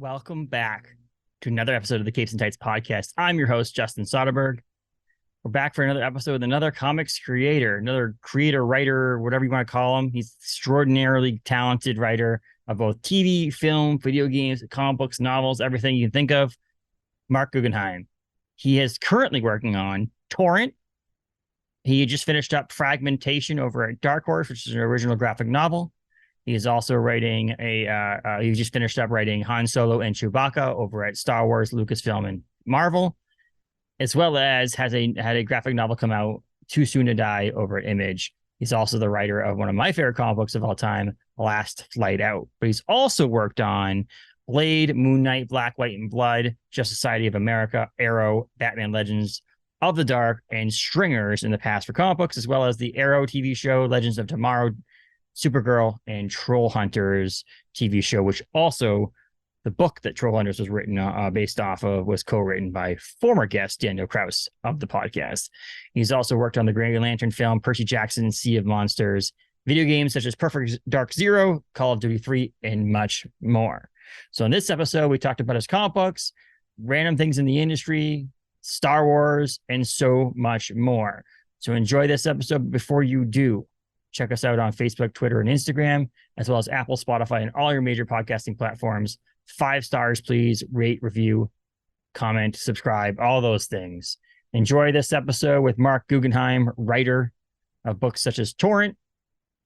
Welcome back to another episode of the Capes and Tights podcast. I'm your host, Justin Soderberg. We're back for another episode with another comics creator, another creator, writer, whatever you want to call him. He's extraordinarily talented writer of both TV, film, video games, comic books, novels, everything you can think of. Marc Guggenheim. He is currently working on Torrent. He just finished up Fragmentation over at Dark Horse, which is an original graphic novel. He is also writing he just finished up writing Han Solo and Chewbacca over at Star Wars, Lucasfilm, and Marvel, as well as had a graphic novel come out, Too Soon to Die, over at Image. He's also the writer of one of my favorite comic books of all time, Last Flight Out. But he's also worked on Blade, Moon Knight, Black, White, and Blood, Justice Society of America, Arrow, Batman Legends of the Dark, and Stringers in the past for comic books, as well as the Arrow TV show, Legends of Tomorrow, Supergirl, and Troll Hunters TV show, which also the book that Troll Hunters was written based off of was co-written by former guest Daniel Kraus of the podcast. He's also worked on the Green Lantern film, Percy Jackson, Sea of Monsters, video games such as Perfect Dark Zero, Call of Duty 3, and much more. So in this episode, we talked about his comic books, random things in the industry, Star Wars, and so much more. So enjoy this episode. Before you do, check us out on Facebook, Twitter, and Instagram, as well as Apple, Spotify, and all your major podcasting platforms. 5 stars, please. Rate, review, comment, subscribe, all those things. Enjoy this episode with Marc Guggenheim, writer of books such as Torrent,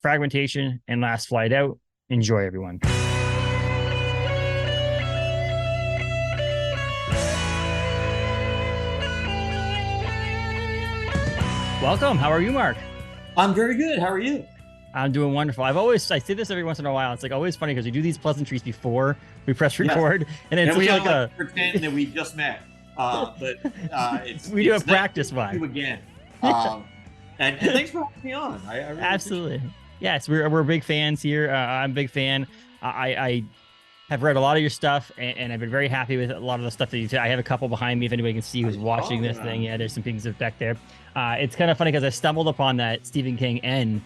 Fragmentation, and Last Flight Out. Enjoy, everyone. Welcome. How are you, Marc? I'm very good. How are you? I'm doing wonderful. I say this every once in a while. It's like always funny because we do these pleasantries before we press record, and it's we like like pretend that we just met. But we do a practice one. You again. And thanks for having me on. I really absolutely. Yes, we're big fans here. I'm a big fan. I have read a lot of your stuff, and I've been very happy with a lot of the stuff that you did. I have a couple behind me if anybody can see who's watching this thing. Yeah, there's some things back there. It's kind of funny because I stumbled upon that Stephen King N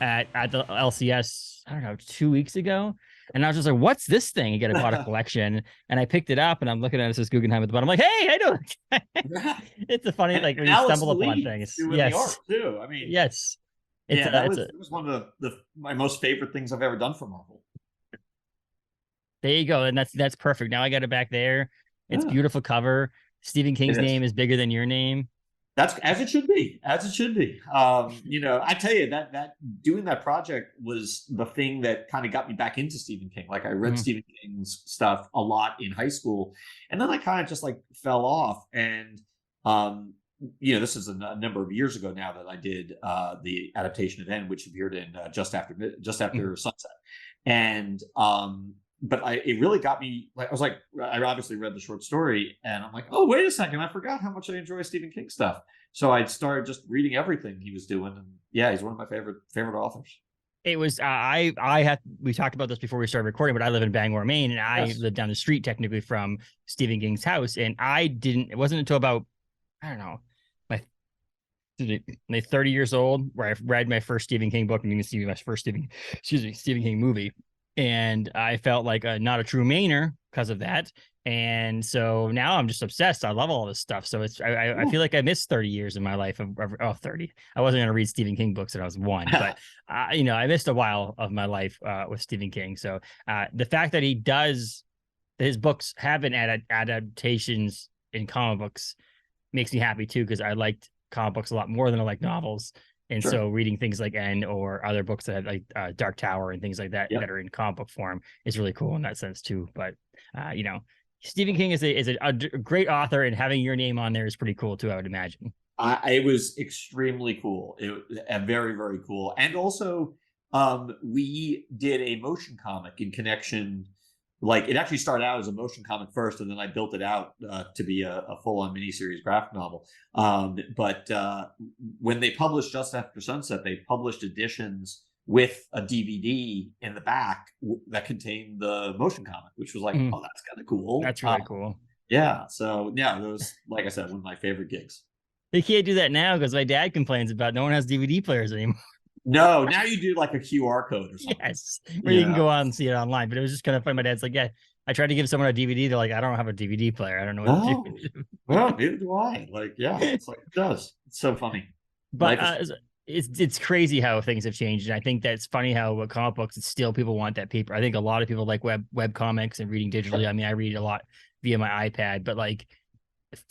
at the LCS, I don't know, 2 weeks ago. And I was just like, what's this thing? You got to bought a collection. And I picked it up and I'm looking at it, says Guggenheim at the bottom. I'm like, hey, I know. It's a funny, like when you stumble upon things. Yes. The art too. I mean, yes. It was one of my most favorite things I've ever done for Marvel. There you go. And that's perfect. Now I got it back there. It's beautiful cover. Stephen King's name is bigger than your name. That's as it should be. As it should be. I tell you that doing that project was the thing that kind of got me back into Stephen King. Like I read Stephen King's stuff a lot in high school, and then I kind of just like fell off. And this is a number of years ago now that I did the adaptation of N, which appeared in just after Sunset, and but it really got me. Like I was like, I obviously read the short story, and I'm like, oh wait a second, I forgot how much I enjoy Stephen King stuff. So I started just reading everything he was doing, and yeah, he's one of my favorite authors. It was we talked about this before we started recording, but I live in Bangor, Maine, and I live down the street technically from Stephen King's house, and it wasn't until about, I don't know, my 30 years old where I read my first Stephen King book, and you can see my first Stephen King movie. And I felt like not a true Mainer because of that. And so now I'm just obsessed. I love all this stuff. So I feel like I missed 30 years in my life. 30. I wasn't going to read Stephen King books when I was 1, but I missed a while of my life with Stephen King. So the fact that his books have been adaptations in comic books makes me happy too, because I liked comic books a lot more than I like novels. And so reading things like N or other books that have like Dark Tower and things like that that are in comic book form is really cool in that sense too. But Stephen King is a great author, and having your name on there is pretty cool too, I would imagine. It was extremely cool. It was very, very cool. And also we did a motion comic in connection. Like it actually started out as a motion comic first, and then I built it out to be a full-on miniseries graphic novel. But when they published Just After Sunset, they published editions with a DVD in the back that contained the motion comic, which was like, oh, that's kind of cool. That's really cool. Yeah. So yeah, it was, like I said, one of my favorite gigs. They can't do that now because my dad complains about no one has DVD players anymore. No, now you do like a QR code or something. Yes, where you can go on and see it online. But it was just kind of funny. My dad's like, yeah, I tried to give someone a DVD. They're like, I don't have a DVD player. I don't know what to No, do. well, neither do I. Like, yeah, it's like it does. It's so funny. But Life is it's crazy how things have changed, and I think that's funny how with comic books, it's still people want that paper. I think a lot of people like web comics and reading digitally. I mean, I read a lot via my iPad, but like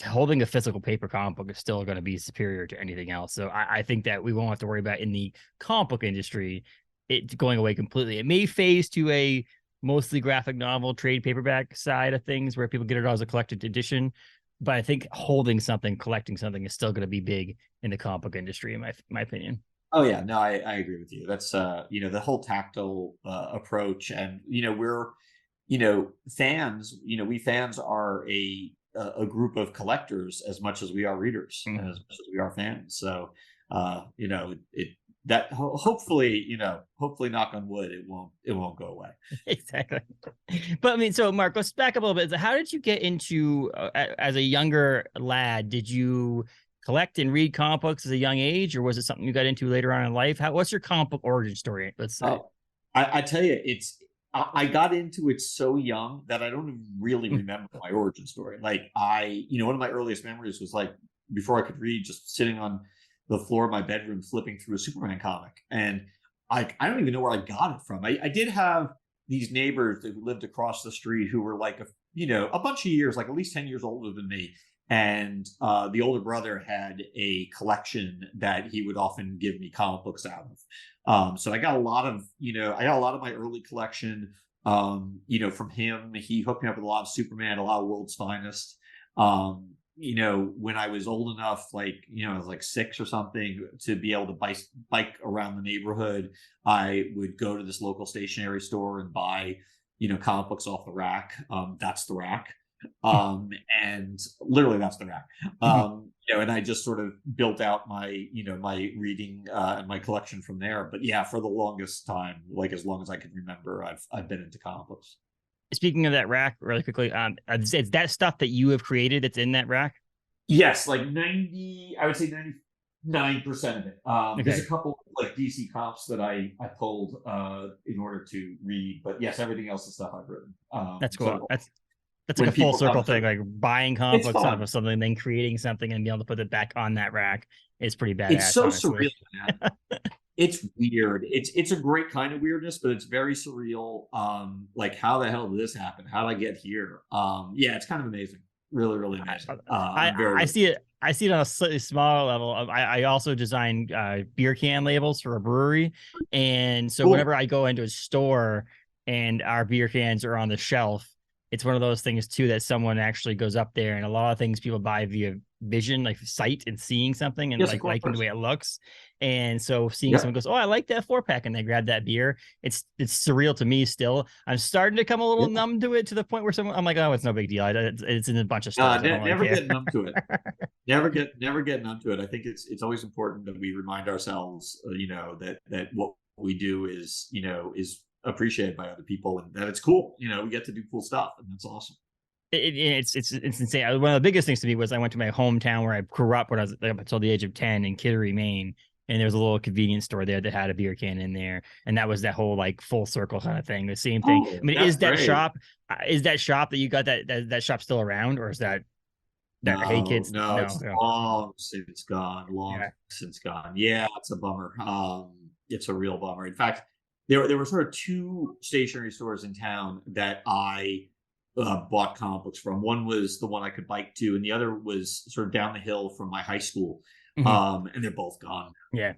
holding a physical paper comic book is still going to be superior to anything else. So I think that we won't have to worry about in the comic book industry it going away completely. It may phase to a mostly graphic novel trade paperback side of things where people get it as a collected edition. But I think holding something, collecting something is still going to be big in the comic book industry, in my opinion. Oh yeah, no, I agree with you. That's you know, the whole tactile approach, and you know, we're you know, fans, you know, we fans are a group of collectors as much as we are readers and as much as we are fans. So you know, it that hopefully, you know, hopefully knock on wood, it won't go away. Exactly. But I mean, so Mark, let's back up a little bit. So how did you get into as a younger lad? Did you collect and read comic books as a young age, or was it something you got into later on in life? What's your comic book origin story? Let's say. Oh, I tell you, I got into it so young that I don't even really remember my origin story. Like you know, one of my earliest memories was like before I could read, just sitting on the floor of my bedroom, flipping through a Superman comic, and I don't even know where I got it from. I did have these neighbors that lived across the street who were like you know, a bunch of years, like at least 10 years older than me. And the older brother had a collection that he would often give me comic books out of. So I got a lot of, you know, I got a lot of my early collection, you know, from him. He hooked me up with a lot of Superman, a lot of World's Finest. You know, when I was old enough, like, you know, I was like 6 or something, to be able to bike around the neighborhood, I would go to this local stationery store and buy, you know, comic books off the rack. That's the rack. And literally that's the rack. You know, and I just sort of built out my, you know, my reading and my collection from there. But yeah, for the longest time, like as long as I can remember, I've been into comic books. Speaking of that rack, really quickly, is that stuff that you have created that's in that rack? Yes, like 90, I would say 99% of it. There's Okay, a couple like DC comps that I pulled in order to read, but yes, everything else is stuff I've written. that's cool. So That's like when a full people circle come thing, to, like buying comic it's books out fun. of something, then creating something and being able to put it back on that rack is pretty It's badass, so honestly. surreal, man. It's weird. It's a great kind of weirdness, but it's very surreal. Like how the hell did this happen? How did I get here? Yeah, it's kind of amazing. Really, really amazing. I I'm very, I very see it. I see it on a slightly smaller level. I also design beer can labels for a brewery, and so cool. whenever I go into a store and our beer cans are on the shelf, it's one of those things too that someone actually goes up there, and a lot of things people buy via vision, like sight and seeing something and Yes, of like liking the course. way it looks. And so seeing someone Yep. goes, "Oh, I like that 4 pack," and they grab that beer, it's surreal to me still. I'm starting to come a little Yeah. numb to it to the point where someone I'm like, "Oh, it's no big deal. It's in a bunch of stores. I don't really Never care." get numb to it. Never get numb to it. I think it's always important that we remind ourselves, you know, that what we do is, you know, is appreciated by other people, and that it's cool. You know, we get to do cool stuff, and that's awesome. It's insane. One of the biggest things to me was I went to my hometown where I grew up when I was up until the age of 10 in Kittery, Maine. And there was a little convenience store there that had a beer can in there. And that was that whole like full circle kind of thing. The same thing. Oh, I mean, that's great. is that shop that you got that shop still around? Or is that, hey No, kids, no, no, it's no. long since gone. Long Yeah. since gone. Yeah, it's a bummer. It's a real bummer. In fact, there were sort of two stationery stores in town that I bought comic books from. One was the one I could bike to, and the other was sort of down the hill from my high school. Mhm. And they're both gone, Yeah.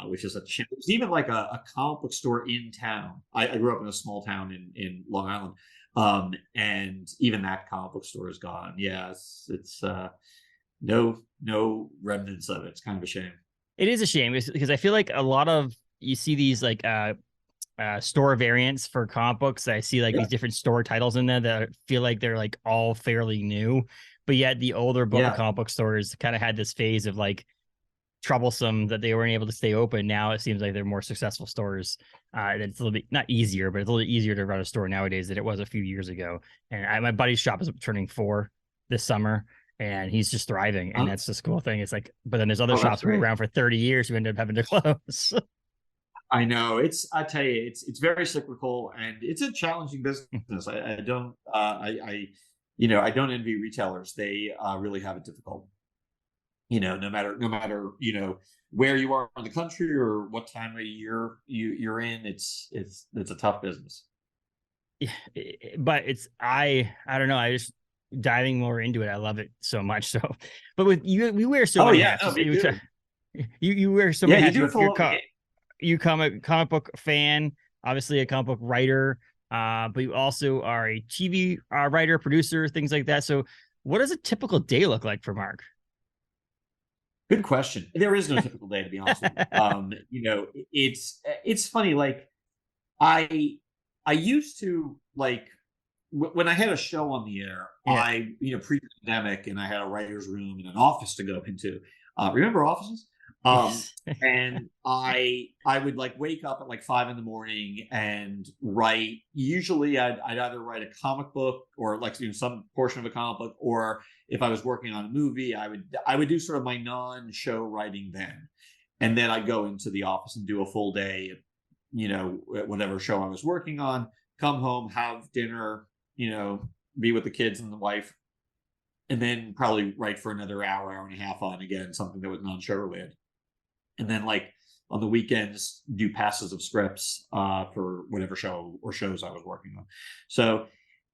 which is a shame. There's even like a comic book store in town. I grew up in a small town in Long Island, and even that comic book store is gone. Yeah, it's no remnants of it. It's kind of a shame. It is a shame because I feel like a lot of you see these like store variants for comic books. I see like Yeah, these different store titles in there that feel like they're like all fairly new, but yet the older book yeah. comic book stores kind of had this phase of like troublesome that they weren't able to stay open. Now it seems like they're more successful stores. It's a little bit not easier, but it's a little easier to run a store nowadays than it was a few years ago. And my buddy's shop is turning 4 this summer. And he's just thriving, and Uh, that's the cool thing. It's like, but then there's other oh, that's shops who were great. around for 30 years who ended up having to close. I know I tell you, it's very cyclical and it's a challenging business. I don't, I don't envy retailers. They really have it difficult. No matter where you are in the country or what time of year you're in, it's a tough business. Yeah, but I don't know. I just diving more into it. I love it so much. So, but with you, we wear so Oh many yeah, hats. no, me too. You wear so Yeah, many you hats. do it for love of the game. You comic book fan, obviously a comic book writer, but you also are a TV writer, producer, things like that. So, what does a typical day look like for Mark? Good question. There is no typical day, to be honest with you. It's funny. Like I I used to like when I had a show on the air. Yeah. Pre-pandemic, and I had a writer's room and an office to go into. Remember offices? Um, Yes. and I would like wake up at like 5 in the morning and write. Usually, I'd either write a comic book or like some portion of a comic book, or if I was working on a movie, I would do sort of my non-show writing then, and then I'd go into the office and do a full day, whatever show I was working on. Come home, have dinner, be with the kids and the wife, and then probably write for another hour and a half on again something that was non-show related, and then like on the weekends do passes of scripts for whatever show or shows I was working on. So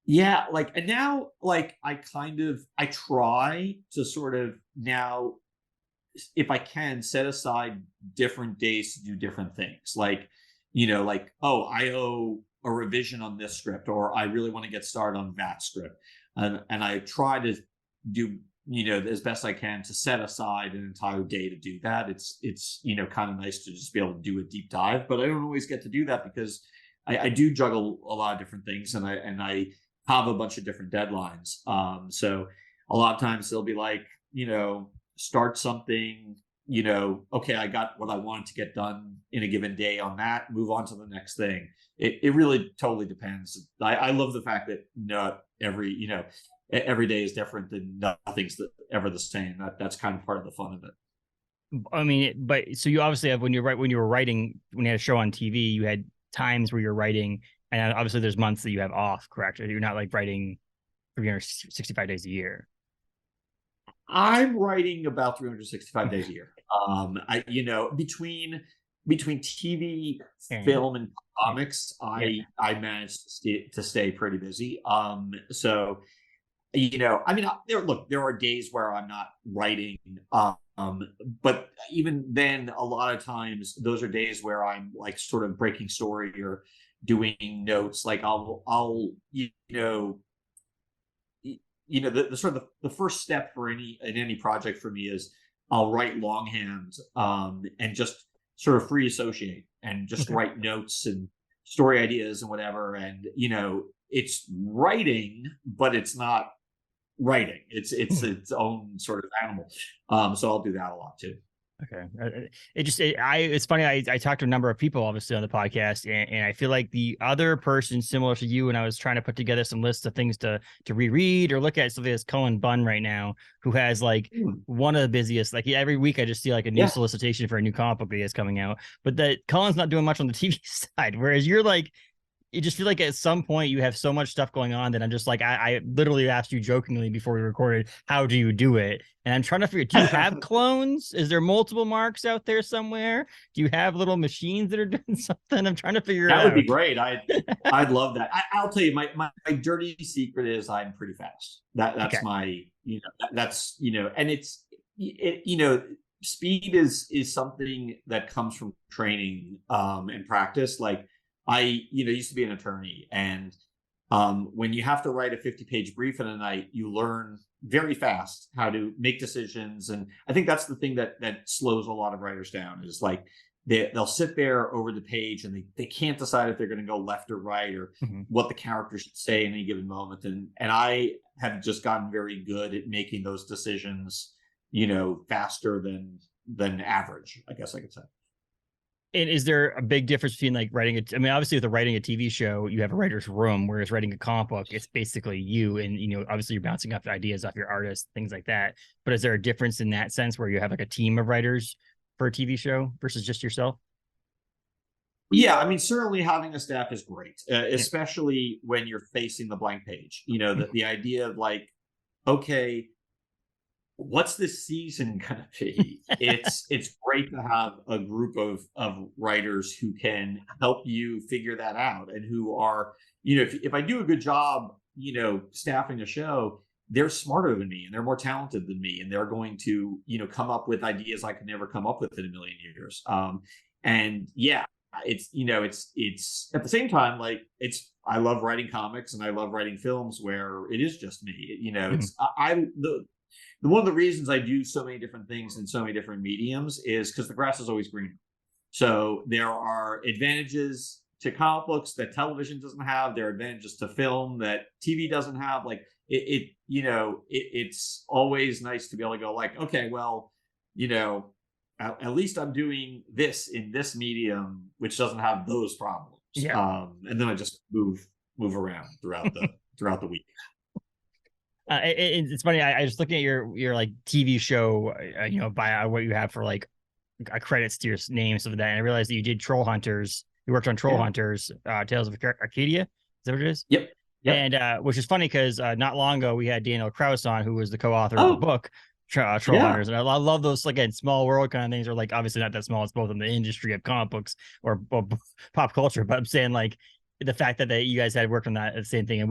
yeah, like and now like I try to sort of now, if I can, set aside different days to do different things. Like, oh, I owe a revision on this script, or I really want to get started on that script. And I try to do, as best I can to set aside an entire day to do that. It's kind of nice to just be able to do a deep dive, but I don't always get to do that because I do juggle a lot of different things, and I have a bunch of different deadlines. So a lot of times they'll be like, start something, okay, I got what I wanted to get done in a given day on that, move on to the next thing. It really totally depends. I love the fact that not every day is different and nothing's ever the same. That's kind of part of the fun of it. I mean, but so you obviously have when you were writing when you had a show on TV, you had times where you're writing, and obviously there's months that you have off. Correct? You're not like writing 365 days a year. I'm writing about 365 days a year. Between TV, film, and comics, I managed to stay pretty busy. So I mean, there are days where I'm not writing, but even then, a lot of times those are days where I'm like sort of breaking story or doing notes. Like I'll the sort of the first step for any project for me is I'll write longhand, and just sort of free associate and just Okay. write notes and story ideas and whatever. And it's writing, but it's not writing. It's its own sort of animal. So I'll do that a lot too. Okay. It's funny. I talked to a number of people, obviously, on the podcast, and I feel like the other person similar to you, when I was trying to put together some lists of things to reread or look at, something as Cullen Bunn right now, who has like one of the busiest, like every week I just see like a new solicitation for a new comic book that he has coming out, but that Cullen's not doing much on the TV side, whereas you're like, you just feel like at some point you have so much stuff going on that I'm just like, I literally asked you jokingly before we recorded, how do you do it? And I'm trying to figure, do you have clones? Is there multiple Marks out there somewhere? Do you have little machines that are doing something? I'm trying to figure it out. That would be great. I'd love that. I'll tell you, my dirty secret is I'm pretty fast. That's Okay. my, that's, and speed is something that comes from training, and practice. Like I, used to be an attorney, and when you have to write a 50-page brief in a night, you learn very fast how to make decisions. And I think that's the thing that slows a lot of writers down, is like they'll sit there over the page and they can't decide if they're going to go left or right, or what the character should say in any given moment. And I have just gotten very good at making those decisions, faster than average, I guess I could say. And is there a big difference between like writing I mean, obviously with writing a TV show, you have a writer's room, whereas writing a comic book, it's basically you. And, obviously you're bouncing off ideas off your artist, things like that. But is there a difference in that sense where you have like a team of writers for a TV show versus just yourself? Yeah, I mean, certainly having a staff is great, especially when you're facing the blank page. You know, the idea of like, okay, what's this season gonna be? It's great to have a group of writers who can help you figure that out, and who are, if I do a good job, staffing a show, they're smarter than me and they're more talented than me, and they're going to, come up with ideas I could never come up with in a million years. And yeah, it's at the same time, like, I love writing comics and I love writing films where it is just me. It's the one of the reasons I do so many different things in so many different mediums is because the grass is always greener. So there are advantages to comic books that television doesn't have. There are advantages to film that TV doesn't have. Like it's always nice to be able to go like, okay, well, at least I'm doing this in this medium, which doesn't have those problems. Yeah. And then I just move around throughout the week. It's funny. I was looking at your like TV show, by what you have for like credits to your name, stuff like that, and I realized that you did Troll Hunters. You worked on Troll Hunters, Tales of Arcadia. Is that what it is? Yep. And which is funny because not long ago we had Daniel Kraus on, who was the co-author of the book Troll Hunters, and I love those, again, small world kind of things. Or like, obviously not that small; it's both in the industry of comic books or pop culture. But I'm saying, like, the fact that you guys had worked on that, the same thing, and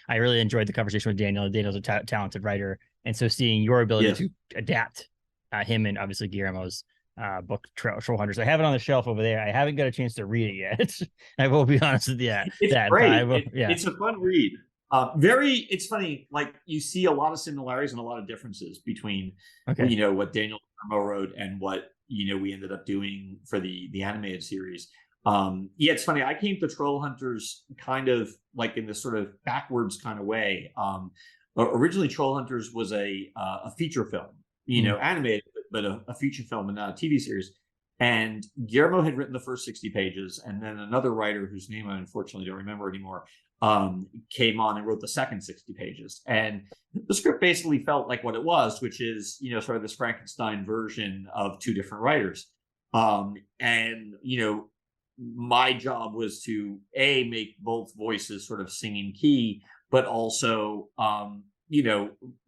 I really enjoyed the conversation with Daniel. Daniel's a talented writer, and so seeing your ability to adapt him and obviously Guillermo's book Troll Hunters. I have it on the shelf over there. I haven't got a chance to read it yet. I will be honest with you. It's great. It's a fun read. It's funny. Like, you see a lot of similarities and a lot of differences between, what Daniel wrote and what we ended up doing for the animated series. It's funny. I came to Troll Hunters kind of like in this sort of backwards kind of way. Originally, Troll Hunters was a feature film, animated, but a feature film and not a TV series. And Guillermo had written the first 60 pages, and then another writer whose name I unfortunately don't remember anymore came on and wrote the second 60 pages. And the script basically felt like what it was, which is, sort of this Frankenstein version of two different writers. My job was to make both voices sort of sing in key, but also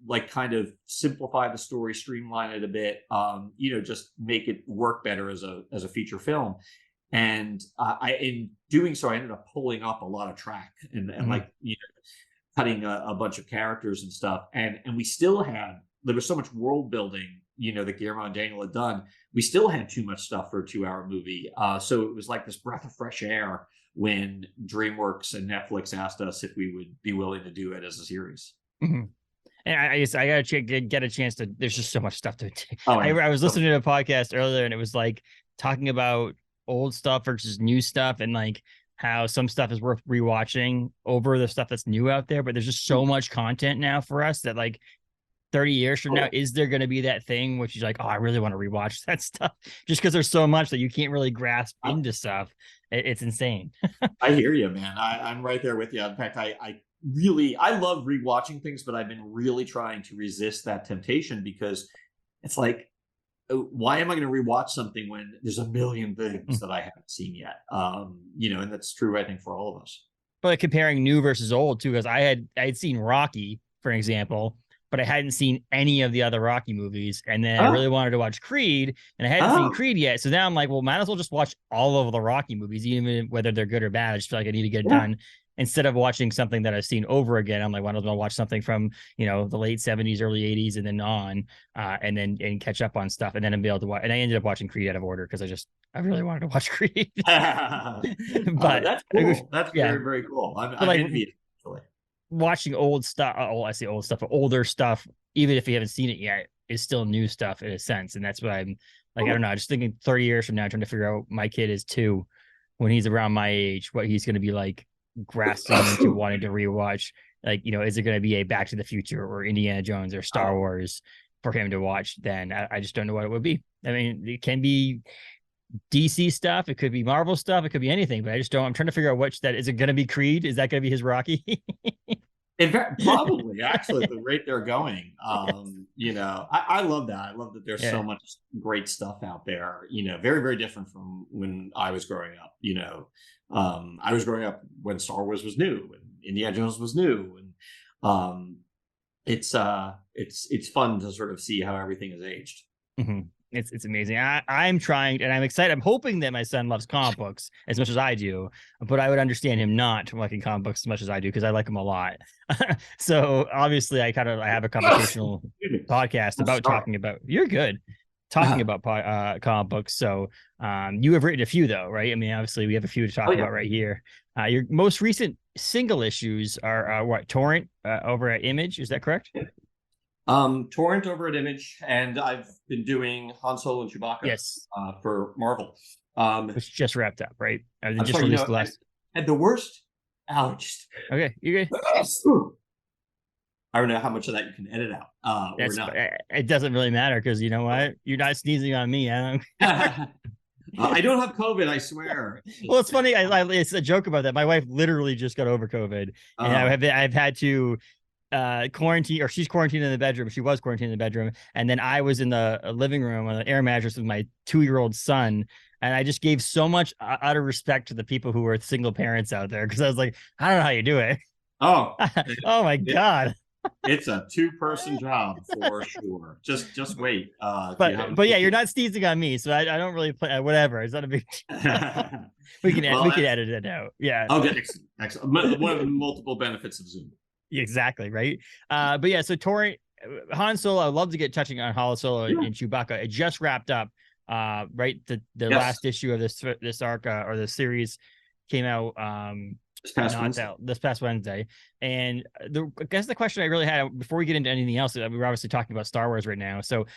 like kind of simplify the story, streamline it a bit, just make it work better as a feature film. And in doing so, I ended up pulling up a lot of track and like, cutting a bunch of characters and stuff. And we still there was so much world building, that Guillermo and Daniel had done. We still had too much stuff for a 2-hour movie. So it was like this breath of fresh air when DreamWorks and Netflix asked us if we would be willing to do it as a series. Mm-hmm. And I gotta get a chance to. There's just so much stuff to. I was listening to a podcast earlier, and it was like talking about old stuff versus new stuff, and like how some stuff is worth rewatching over the stuff that's new out there. But there's just so much content now for us that, like, 30 years from now, is there going to be that thing which is like, oh, I really want to rewatch that stuff, just because there's so much that you can't really grasp into stuff. It's insane. I hear you, man. I'm right there with you. In fact, I love rewatching things, but I've been really trying to resist that temptation, because it's like, why am I going to rewatch something when there's a million things that I haven't seen yet? And that's true, I think, for all of us. But like, comparing new versus old too, because I had seen Rocky, for example, but I hadn't seen any of the other Rocky movies. And then I really wanted to watch Creed, and I hadn't seen Creed yet. So now I'm like, well, might as well just watch all of the Rocky movies, even whether they're good or bad. I just feel like I need to get it done. Instead of watching something that I've seen over again, I'm like, why don't I watch something from, the late 70s, early 80s, and then on, and catch up on stuff, and then be able to watch. And I ended up watching Creed out of order because I really wanted to watch Creed. But that's cool. That's very, very cool. I'm envious, actually. Watching old stuff, I say old stuff, but older stuff, even if you haven't seen it yet, is still new stuff in a sense. And that's what I'm like, I don't know, just thinking 30 years from now, trying to figure out, my kid is 2, when he's around my age, what he's going to be like grasping into wanting to rewatch. Like, is it going to be a Back to the Future or Indiana Jones or Star Wars for him to watch? Then I just don't know what it would be. I mean, it can be DC stuff, it could be Marvel stuff, it could be anything, but I just don't. I'm trying to figure out which that is. It going to be Creed? Is that going to be his Rocky? In fact, probably actually at the rate they're going. I love that. I love that there's Yeah. so much great stuff out there. Very, very different from when I was growing up. I was growing up when Star Wars was new and Indiana Jones was new, and it's fun to sort of see how everything has aged. Mm-hmm. It's amazing. I'm trying and I'm excited. I'm hoping that my son loves comic books as much as I do, but I would understand him not liking comic books as much as I do because I like them a lot. So obviously, I have a conversational podcast about talking about. You're good. Talking about comic books. So you have written a few though, right? I mean, obviously we have a few to talk about right here. Your most recent single issues are what, Torrent over at Image, is that correct? Torrent over at Image, and I've been doing Han Solo and Chewbacca Yes. For Marvel. Which just wrapped up, right? They I'm just sorry, released the last. I had the worst allergies. Okay, you're good. I don't know how much of that you can edit out or not. It doesn't really matter because you know what? You're not sneezing on me. I don't have COVID, I swear. Well, it's funny. It's a joke about that. My wife literally just got over COVID, and I've had to quarantine, or she's quarantined in the bedroom. She was quarantined in the bedroom, and then I was in the living room on the air mattress with my 2-year-old son. And I just gave so much out of respect to the people who are single parents out there, because I was like, I don't know how you do it. Oh, oh my God. It's a 2-person job for sure. Just wait. But yeah, you're not sneezing on me, so I don't really play. Whatever, it's not a big. we can edit it out. Yeah. Okay, excellent. One of the multiple benefits of Zoom. Exactly right. But yeah, so Torrent, Han Solo. I'd love to get touching on Han Solo and Chewbacca. It just wrapped up. Right, the last issue of this arc or the series came out. This past Wednesday. And I guess the question I really had before we get into anything else, we're obviously talking about Star Wars right now. So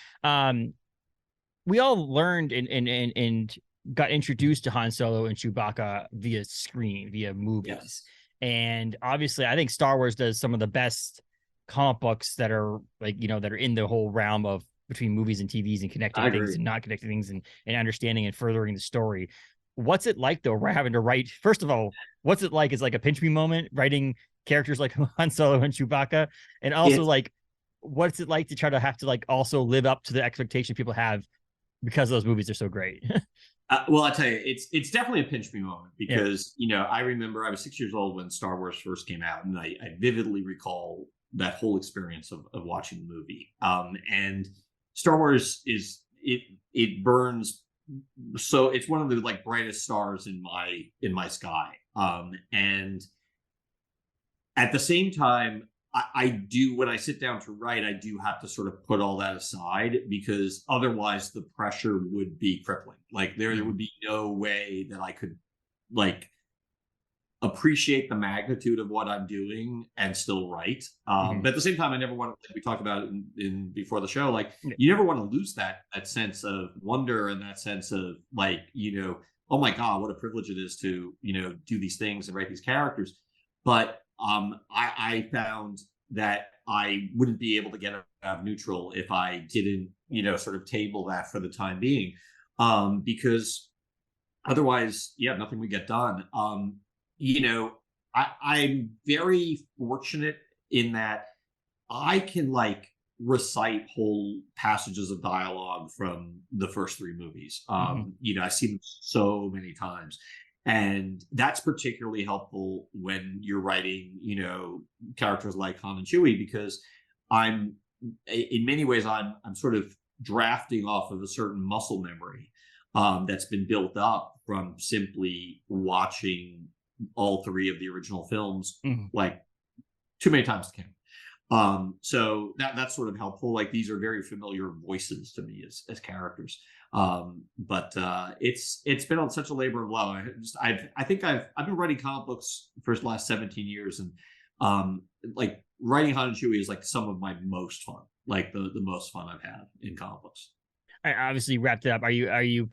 we all learned and got introduced to Han Solo and Chewbacca via movies. Yes. And obviously I think Star Wars does some of the best comic books that are that are in the whole realm of between movies and TVs and connecting things and not connecting things and understanding and furthering the story. What's it like though? We're having to write. First of all, what's it like? Is like a pinch me moment writing characters like Han Solo and Chewbacca, and also what's it like to try to have to also live up to the expectation people have because those movies are so great? Well, I tell you, it's definitely a pinch me moment because I remember I was 6 years old when Star Wars first came out, and I vividly recall that whole experience of watching the movie. And Star Wars it burns. So it's one of the brightest stars in my sky. And at the same time, I do, when I sit down to write, I do have to sort of put all that aside because otherwise the pressure would be crippling. There would be no way that I could appreciate the magnitude of what I'm doing and still write. But at the same time, I never want to, like we talked about in before the show, you never want to lose that sense of wonder and that sense of oh my God, what a privilege it is to, do these things and write these characters. But I found that I wouldn't be able to get out of neutral if I didn't, sort of table that for the time being. Because otherwise, nothing would get done. I'm very fortunate in that I can recite whole passages of dialogue from the first 3 movies. I've seen them so many times, and that's particularly helpful when you're writing, characters like Han and Chewie, because in many ways, I'm sort of drafting off of a certain muscle memory that's been built up from simply watching all 3 of the original films too many times to count. So that's sort of helpful. These are very familiar voices to me as characters. But it's been on such a labor of love. I think I've been writing comic books for the last 17 years, and writing Han and Chewie is some of my most fun, the most fun I've had in comic books. I obviously wrapped it up. Are you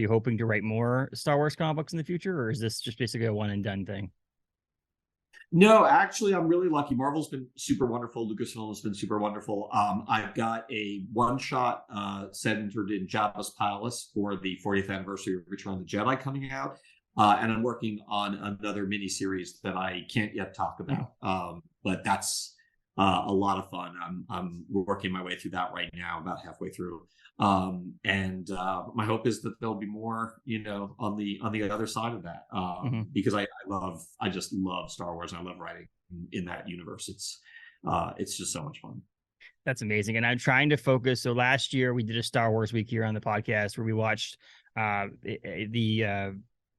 hoping to write more Star Wars comic books in the future, or is this just basically a one and done thing? No, actually, I'm really lucky. Marvel's been super wonderful. Lucasfilm has been super wonderful. I've got a one-shot centered in Jabba's palace for the 40th anniversary of Return of the Jedi coming out. And I'm working on another miniseries that I can't yet talk about. but that's a lot of fun. I'm working my way through that right now, about halfway through. And my hope is that there'll be more, on the other side of that, because I just love Star Wars. And I love writing in that universe. It's just so much fun. That's amazing. And I'm trying to focus. So last year we did a Star Wars week here on the podcast where we watched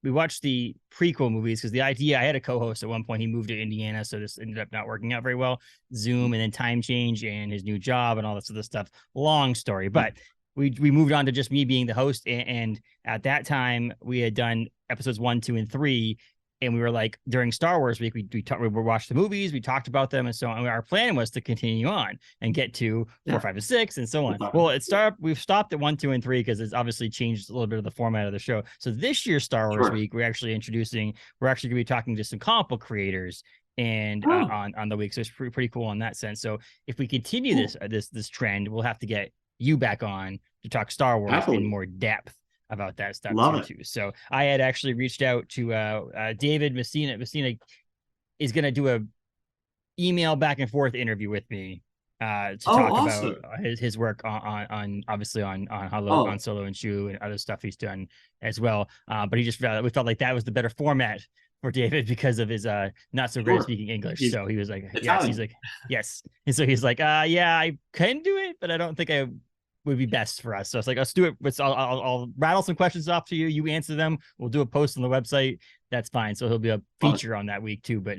we watched the prequel movies, because the idea, I had a co-host at one point, he moved to Indiana, so this ended up not working out very well. Zoom and then time change and his new job and all this other stuff. Long story, but we moved on to just me being the host. And at that time we had done episodes 1, 2, and 3. And we were like, during Star Wars week, we watched the movies, we talked about them, and so on. And our plan was to continue on and get to 4, 5, and 6, and so on. Well, we've stopped at 1, 2, and 3 because it's obviously changed a little bit of the format of the show. So this year's Star Wars week, we're actually going to be talking to some comic book creators and on the week. So it's pretty cool in that sense. So if we continue this trend, we'll have to get you back on to talk Star Wars in more depth about that stuff too. So I had actually reached out to David Messina. Messina is going to do a email back and forth interview with me to talk about his work on obviously on Han Solo and Chewie and other stuff he's done as well. But we felt like that was the better format for David because of his not so great speaking English. So he was like, yes, he's like, yes. And so he's like, yeah, I can do it, but I don't think I would be best for us. So it's like, let's do it. But I'll rattle some questions off to you. You answer them. We'll do a post on the website. That's fine. So he'll be a feature on that week too. But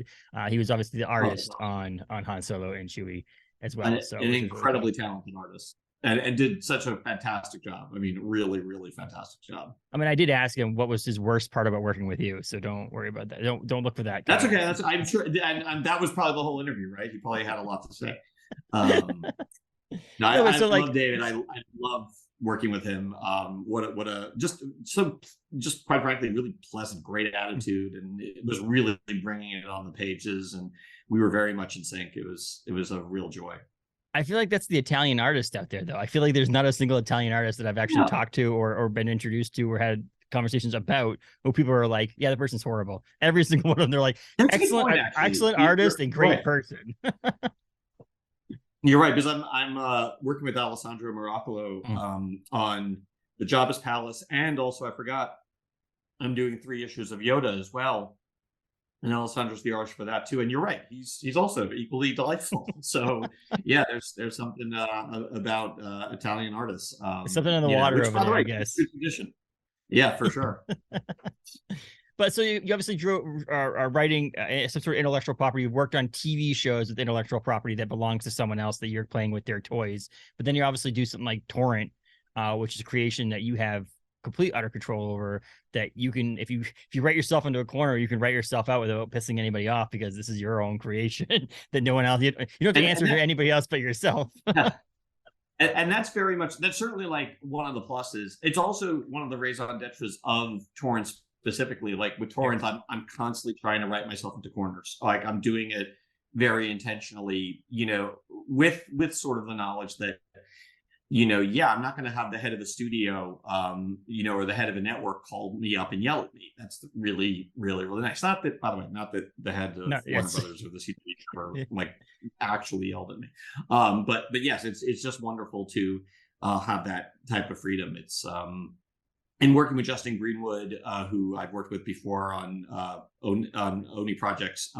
he was obviously the artist on Han Solo and Chewie as well. An incredibly talented artist. And did such a fantastic job. I mean, really, really fantastic job. I mean, I did ask him what was his worst part about working with you. So don't worry about that. Don't look for that. That's okay. I'm sure. And that was probably the whole interview, right? He probably had a lot to say. I love David. I love working with him. Just quite frankly, really pleasant, great attitude, and it was really bringing it on the pages, and we were very much in sync. It was a real joy. I feel like that's the Italian artist out there, though. I feel like there's not a single Italian artist that I've actually talked to or been introduced to or had conversations about who people are like, yeah, the person's horrible. Every single one of them, they're like, excellent artist and great person. You're right, because I'm working with Alessandro Miracolo on the Jabba's Palace, and also I forgot I'm doing 3 issues of Yoda as well, and Alessandro's the artist for that too. And you're right, he's also equally delightful. So yeah, there's something about Italian artists. Something in the water over there, I guess. Yeah, for sure. But so you obviously are writing some sort of intellectual property. You've worked on TV shows with intellectual property that belongs to someone else that you're playing with their toys. But then you obviously do something like Torrent, which is a creation that you have complete utter control over. That you can, if you write yourself into a corner, you can write yourself out without pissing anybody off because this is your own creation that no one else. You don't have to answer to anybody else but yourself. And that's certainly like one of the pluses. It's also one of the raison d'etres of Torrent specifically. Like with Torrent, I'm constantly trying to write myself into corners. Like I'm doing it very intentionally, with sort of the knowledge that, I'm not going to have the head of the studio, or the head of a network call me up and yell at me. That's really, really, really nice. Not that, by the way, not that the head of Warner Brothers or the CW ever like actually yelled at me. But yes, it's just wonderful to have that type of freedom. It's and working with Justin Greenwood, who I've worked with before on Oni projects,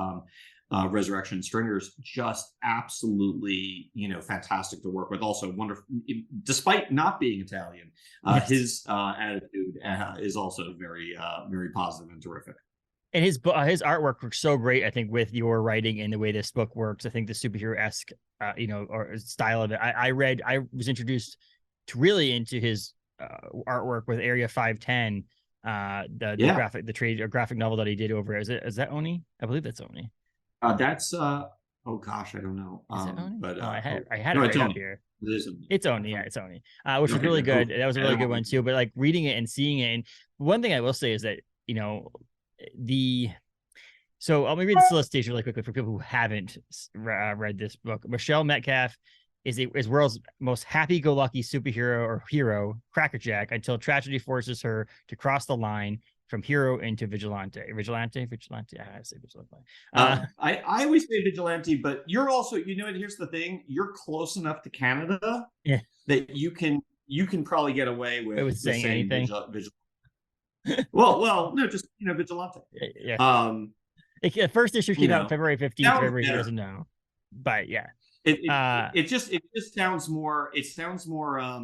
Resurrection and Stringers, just absolutely, fantastic to work with. Also wonderful, despite not being Italian. His attitude is also very, very positive and terrific. And his artwork works so great, I think, with your writing and the way this book works. I think the superhero-esque, or style of it. I was introduced into his artwork with Area 510, the graphic novel that he did over. Is that Oni? I believe that's Oni. That's oh gosh, I don't know. Is it Oni? But I had it right up here. It's Oni, yeah, it's Oni. Which was really good. That was a really good one too. But like reading it and seeing it, and one thing I will say is that so let me read the solicitation really quickly for people who haven't read this book. Michelle Metcalf is world's most happy-go-lucky superhero or hero, crackerjack, until tragedy forces her to cross the line. from hero into vigilante. Vigilante. I say vigilante. I always say vigilante, but you're also, and here's the thing: you're close enough to Canada that you can probably get away with saying anything. Vigilante. well, no, just vigilante. Yeah. The first issue came out February 15th. February doesn't know, but yeah, it just sounds more. It sounds more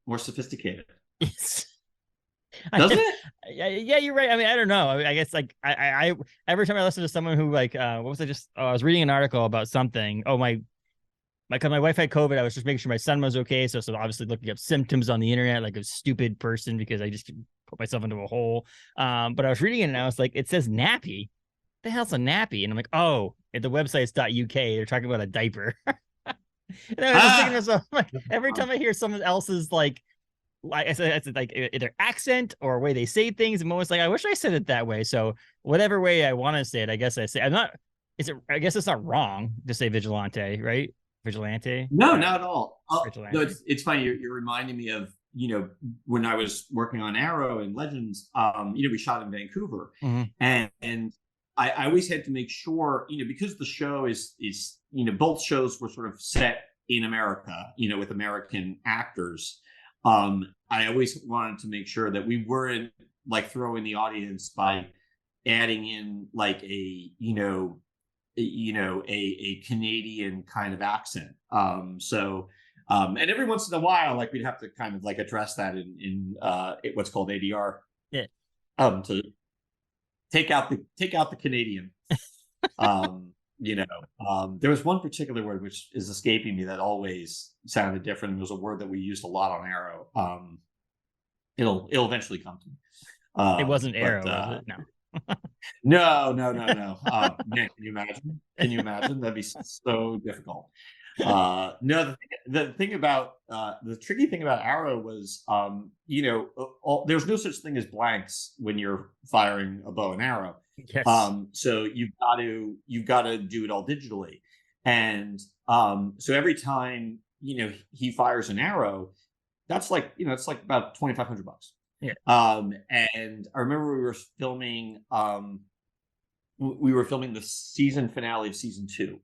more sophisticated. Doesn't it? Yeah, you're right. I mean, I don't know. I guess like I every time I listen to someone who like what was I just I was reading an article about something. Oh my wife had COVID. I was just making sure my son was okay. So obviously looking up symptoms on the internet like a stupid person because I just put myself into a hole. But I was reading it and I was like, it says nappy. The hell's a nappy? And I'm like, oh, at the website's .uk. They're talking about a diaper. And I was just thinking to myself, like, every time I hear someone else's like I said, like either accent or way they say things, I'm always like, I wish I said it that way. So whatever way I want to say it, I guess I say I'm not. I guess it's not wrong to say vigilante, right? Vigilante? No, not at all. No, it's funny. You're reminding me of when I was working on Arrow and Legends. We shot in Vancouver, and I always had to make sure because the show is both shows were sort of set in America, with American actors. I always wanted to make sure that we weren't like throwing the audience by adding in like a Canadian kind of accent. And every once in a while, like we'd have to kind of like address that in what's called ADR. Yeah. To take out the Canadian. There was one particular word which is escaping me that always sounded different. It was a word that we used a lot on Arrow. It'll eventually come to me. It wasn't Arrow, was it? No. Man, can you imagine? That'd be so difficult. No, the thing about the tricky thing about Arrow was, there's no such thing as blanks when you're firing a bow and arrow. Yes. So you've got to do it all digitally, and so every time he fires an arrow, that's like it's like about $2,500. Yeah. And I remember we were filming the season finale of season 2.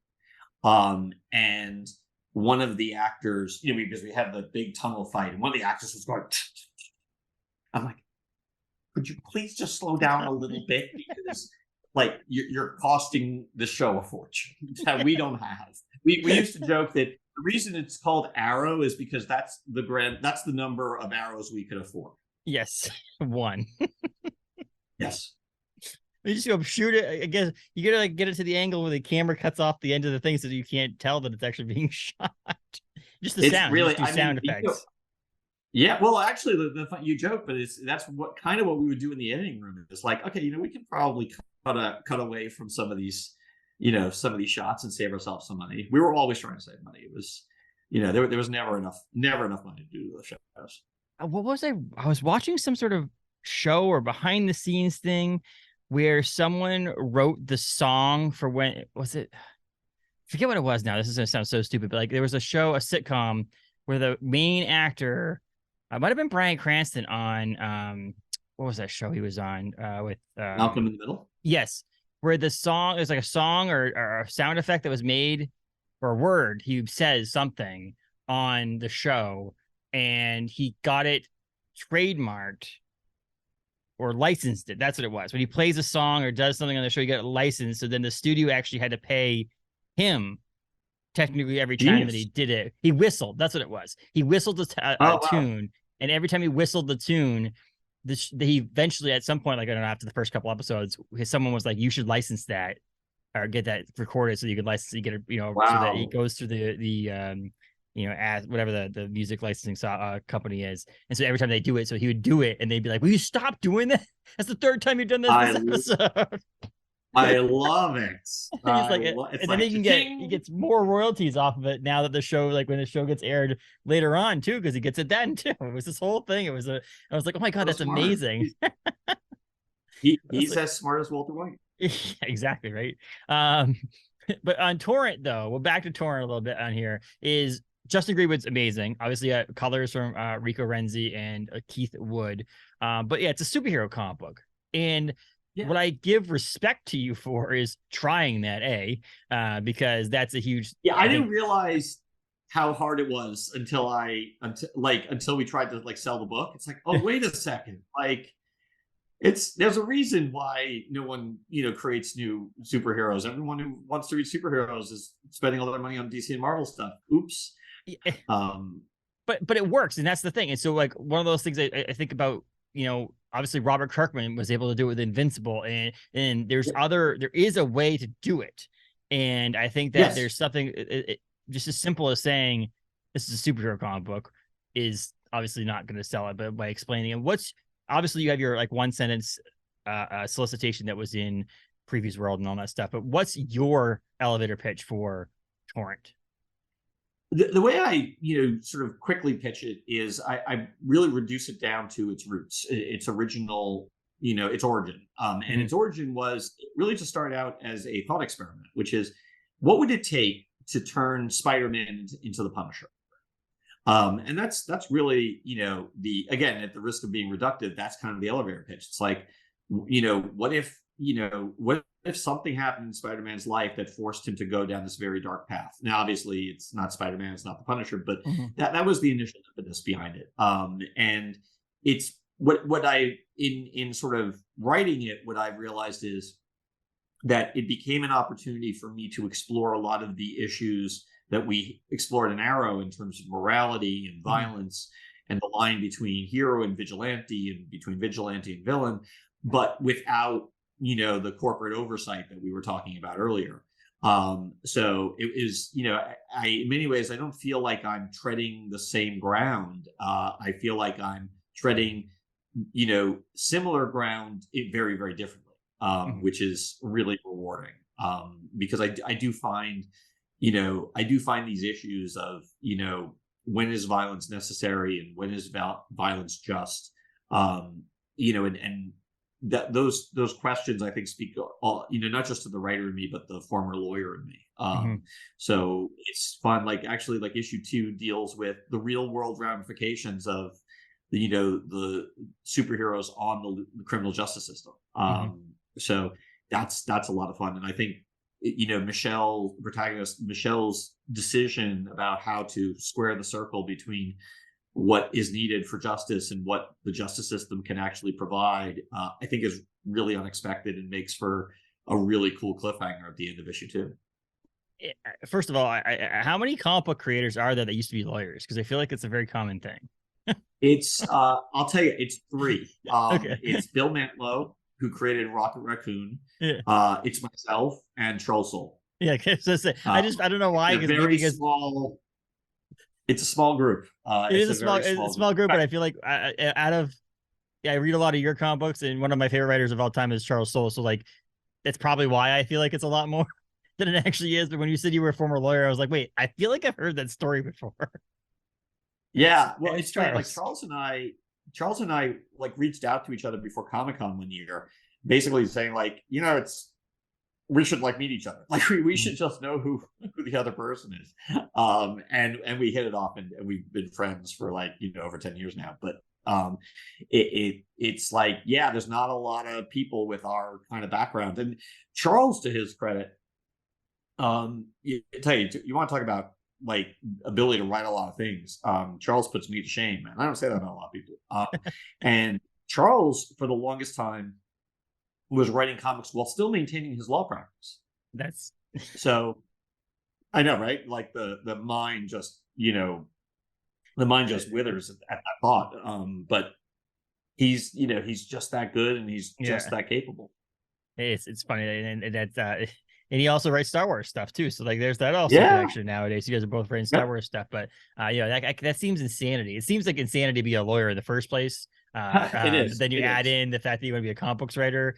And one of the actors, because we had the big tunnel fight, and one of the actors was going, I'm like, could you please just slow down a little bit? Because like you're costing the show a fortune that we don't have. We used to joke that the reason it's called Arrow is because that's the number of arrows we could afford. Yes. One. Yes. You just go shoot it. I guess you gotta like get it to the angle where the camera cuts off the end of the thing so that you can't tell that it's actually being shot. Just the sound. Really, just do sound effects. Yeah, well, actually, you joke, but that's what we would do in the editing room. It's like, okay, we can probably cut away from some of these, some of these shots and save ourselves some money. We were always trying to save money. It was, there was never enough money to do the shows. What was I was watching some sort of show or behind the scenes thing where someone wrote the song for when was it? Forget what it was now. This is going to sound so stupid, but like there was a sitcom where the main actor, might have been Bryan Cranston on, what was that show he was on with? Malcolm in the Middle? Yes. Where the song, there's like a song or a sound effect that was made or a word. He says something on the show and he got it trademarked or licensed it. That's what it was. When he plays a song or does something on the show, he got it licensed. So then the studio actually had to pay him technically every time that he did it. He whistled. That's what it was. He whistled a tune. And every time he whistled the tune, he eventually at some point, like I don't know, after the first couple episodes, someone was like, you should license that or get that recorded so you could license it, get it, so that it goes through the as whatever the music licensing company is. And so every time they do it, so he would do it and they'd be like, will you stop doing that? That's the third time you've done this episode. I love it. And then he gets more royalties off of it now that the show, like when the show gets aired later on too, because he gets it then too. It was this whole thing. I was like, oh my God, that's smart. Amazing. He's as smart as Walter White. Exactly, right. But on Torrent though, back to Torrent a little bit on here, is Justin Greenwood's amazing. Obviously, colors from Rico Renzi and Keith Wood. But yeah, it's a superhero comic book. And what I give respect to you for is trying that, because that's a huge. I didn't realize how hard it was until we tried to like sell the book. It's like, oh, wait a second, like there's a reason why no one creates new superheroes. Everyone who wants to read superheroes is spending all their money on DC and Marvel stuff. Oops. But it works, and that's the thing. And so like one of those things I think about, obviously Robert Kirkman was able to do it with Invincible, and there is a way to do it. And I think that there's something just as simple as saying this is a superhero comic book is obviously not going to sell it, but by explaining it, obviously you have your like one sentence solicitation that was in Previews World and all that stuff, but what's your elevator pitch for Torrent? The way I, sort of quickly pitch it is I really reduce it down to its roots, its original, its origin. And its origin was really to start out as a thought experiment, which is what would it take to turn Spider-Man into the Punisher? And that's really, again, at the risk of being reductive, that's kind of the elevator pitch. It's like, what if something happened in Spider-Man's life that forced him to go down this very dark path? Now, obviously, it's not Spider-Man, it's not the Punisher, but that was the initial impetus behind it. And it's what I in sort of writing it, what I've realized is that it became an opportunity for me to explore a lot of the issues that we explored in Arrow in terms of morality and violence and the line between hero and vigilante and between vigilante and villain, but without, the corporate oversight that we were talking about earlier. So it is, in many ways, I don't feel like I'm treading the same ground. I feel like I'm treading, similar ground very, very differently, which is really rewarding. Because I do find these issues of, when is violence necessary and when is violence just, and that those questions I think speak all, not just to the writer in me, but the former lawyer in me. So it's fun. Like actually, like issue 2 deals with the real world ramifications of the superheroes on the criminal justice system. So that's a lot of fun. And I think, Michelle's decision about how to square the circle between what is needed for justice and what the justice system can actually provide, I think is really unexpected and makes for a really cool cliffhanger at the end of issue 2. First of all, how many comic book creators are there that used to be lawyers? Because I feel like it's a very common thing. It's, I'll tell you, it's 3. Okay. It's Bill Mantlo, who created Rocket Raccoon. It's myself and Charles Soule. Yeah, I don't know why. It's a small group. It is a small group, but I feel like I read a lot of your comic books, and one of my favorite writers of all time is Charles Soule. So like, that's probably why I feel like it's a lot more than it actually is. But when you said you were a former lawyer, I was like, wait, I feel like I've heard that story before. Yeah, well, it's strange. Like Charles and I like reached out to each other before Comic-Con one year, basically saying like, we should like meet each other. Like we should just know who the other person is. And we hit it off, and we've been friends for like, over 10 years now. But it's like, yeah, there's not a lot of people with our kind of background. And Charles, to his credit, you want to talk about like ability to write a lot of things. Charles puts me to shame, man. I don't say that about a lot of people. And Charles, for the longest time, was writing comics while still maintaining his law practice. That's so, I know, right? Like the mind just, withers at that thought. But he's just that good, and he's just that capable. It's funny, and that's and he also writes Star Wars stuff too. So like, there's that also connection nowadays. You guys are both writing Star Wars stuff, but that seems insanity. It seems like insanity to be a lawyer in the first place. It is. Then you add in the fact that you want to be a comic books writer.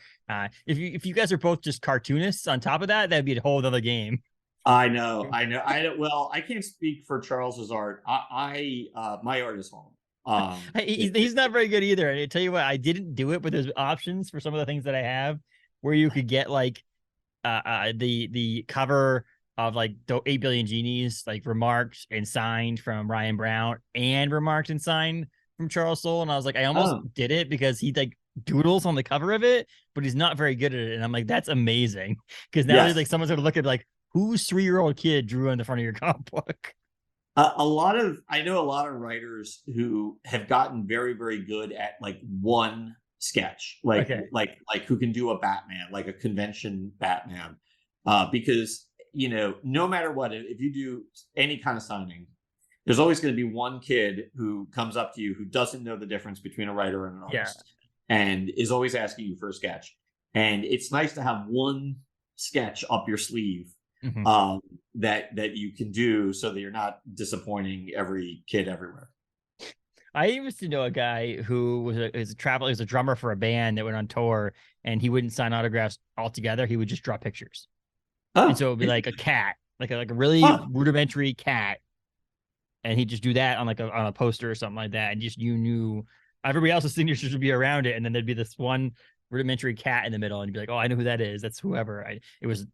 If you guys are both just cartoonists on top of that, that'd be a whole other game. I know. Well, I can't speak for Charles's art. My art is home. He's not very good either. And I tell you what, I didn't do it, but there's options for some of the things that I have where you could get like the cover of like the 8 billion genies, like remarked and signed from Ryan Brown and remarked and signed from Charles Soule. And I was like, I almost did it because he like doodles on the cover of it, but he's not very good at it. And I'm like, that's amazing. Because now Yes. like someone's gonna look at like, whose 3-year-old kid drew on the front of your comic book? I know a lot of writers who have gotten very, very good at like one sketch, Okay. like who can do a Batman, like a convention Batman, because no matter what, if you do any kind of signing, there's always going to be one kid who comes up to you who doesn't know the difference between a writer and an Yeah. artist, and is always asking you for a sketch. And it's nice to have one sketch up your sleeve that you can do so that you're not disappointing every kid everywhere. I used to know a guy who was a drummer for a band that went on tour, and he wouldn't sign autographs altogether. He would just draw pictures. And so it would be like a cat, like a really rudimentary cat. And he'd just do that on like on a poster or something like that. And just, you knew everybody else's signatures would be around it. And then there'd be this one rudimentary cat in the middle. And you'd be like, oh, I know who that is. That's whoever. It was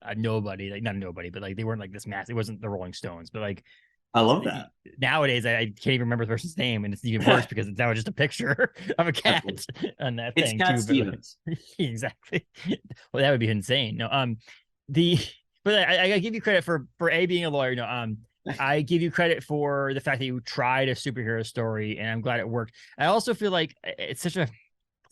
a nobody, like not a nobody, but like they weren't like this mass. It wasn't the Rolling Stones, but like, I love that. Nowadays, I can't even remember the person's name, and it's even worse because it's now just a picture of a cat on that it's thing. Cat too, Stevens. Like, exactly. Well, that would be insane. No, but I give you credit for being a lawyer. No, I give you credit for the fact that you tried a superhero story, and I'm glad it worked. I also feel like it's such a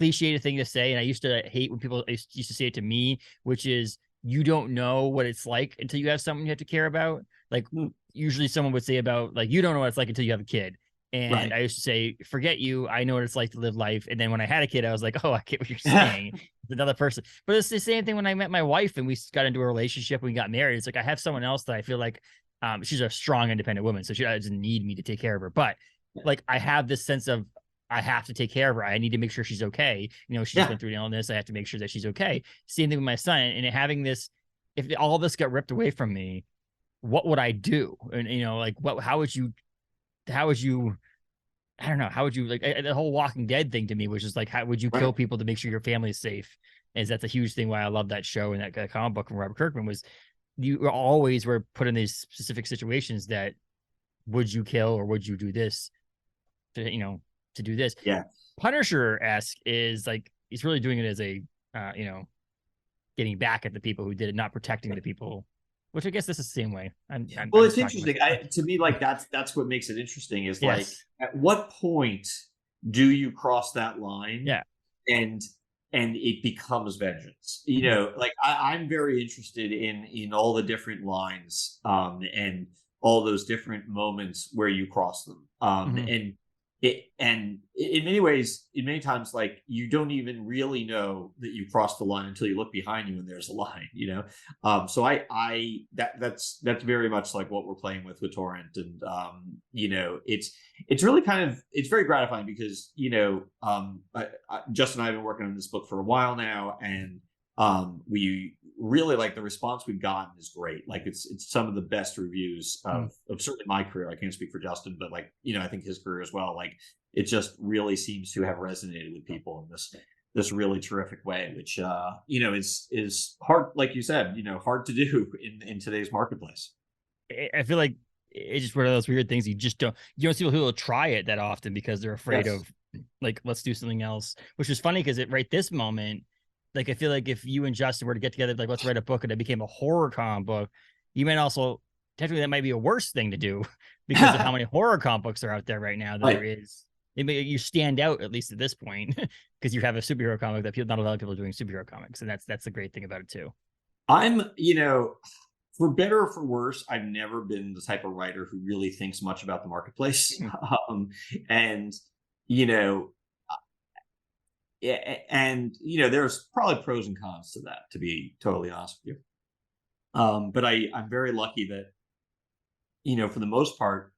cliched thing to say, and I used to hate when people used to say it to me, which is you don't know what it's like until you have someone you have to care about. Like usually someone would say about like, you don't know what it's like until you have a kid. And Right. I used to say, forget you. I know what it's like to live life. And then when I had a kid, I was like, oh, I get what you're saying. It's another person. But it's the same thing when I met my wife and we got into a relationship, we got married. It's like, I have someone else that I feel like she's a strong, independent woman. So she doesn't need me to take care of her. But like, I have this sense of, I have to take care of her. I need to make sure she's okay. She just went through an illness. I have to make sure that she's okay. Same thing with my son. And having this, if all this got ripped away from me, what would I do? And like how would you I don't know, how would you like the whole Walking Dead thing to me was just like, how would you kill people to make sure your family is safe? And that's a huge thing why I love that show and that comic book from Robert Kirkman was you always were put in these specific situations that would you kill or would you do this to do this? Yeah. Punisher-esque is like he's really doing it as a getting back at the people who did it, not protecting the people. Which I guess this is the same way. It's interesting. To me, like that's what makes it interesting. Is like, at what point do you cross that line? Yeah, and it becomes vengeance. Like I'm very interested in all the different lines, and all those different moments where you cross them, and in many ways, in many times, like you don't even really know that you crossed the line until you look behind you and there's a line, So that's very much like what we're playing with Torrent, and it's really it's very gratifying because Justin and I have been working on this book for a while now, and we really like the response we've gotten is great. Like it's some of the best reviews of certainly my career. I can't speak for Justin, but like, I think his career as well. Like it just really seems to have resonated with people in this really terrific way, which, is hard, like you said, hard to do in today's marketplace. I feel like it's just one of those weird things. You don't see people who will try it that often because they're afraid of like, let's do something else, which is funny because right this moment, like, I feel like if you and Justin were to get together, like, let's write a book and it became a horror comic book, you might also, technically, that might be a worse thing to do because of how many horror comic books are out there right now that there is. You stand out, at least at this point, because you have a superhero comic that not a lot of people are doing superhero comics. And that's the great thing about it, too. I'm, for better or for worse, I've never been the type of writer who really thinks much about the marketplace. And there's probably pros and cons to that, to be totally honest with you. But I'm very lucky that, for the most part,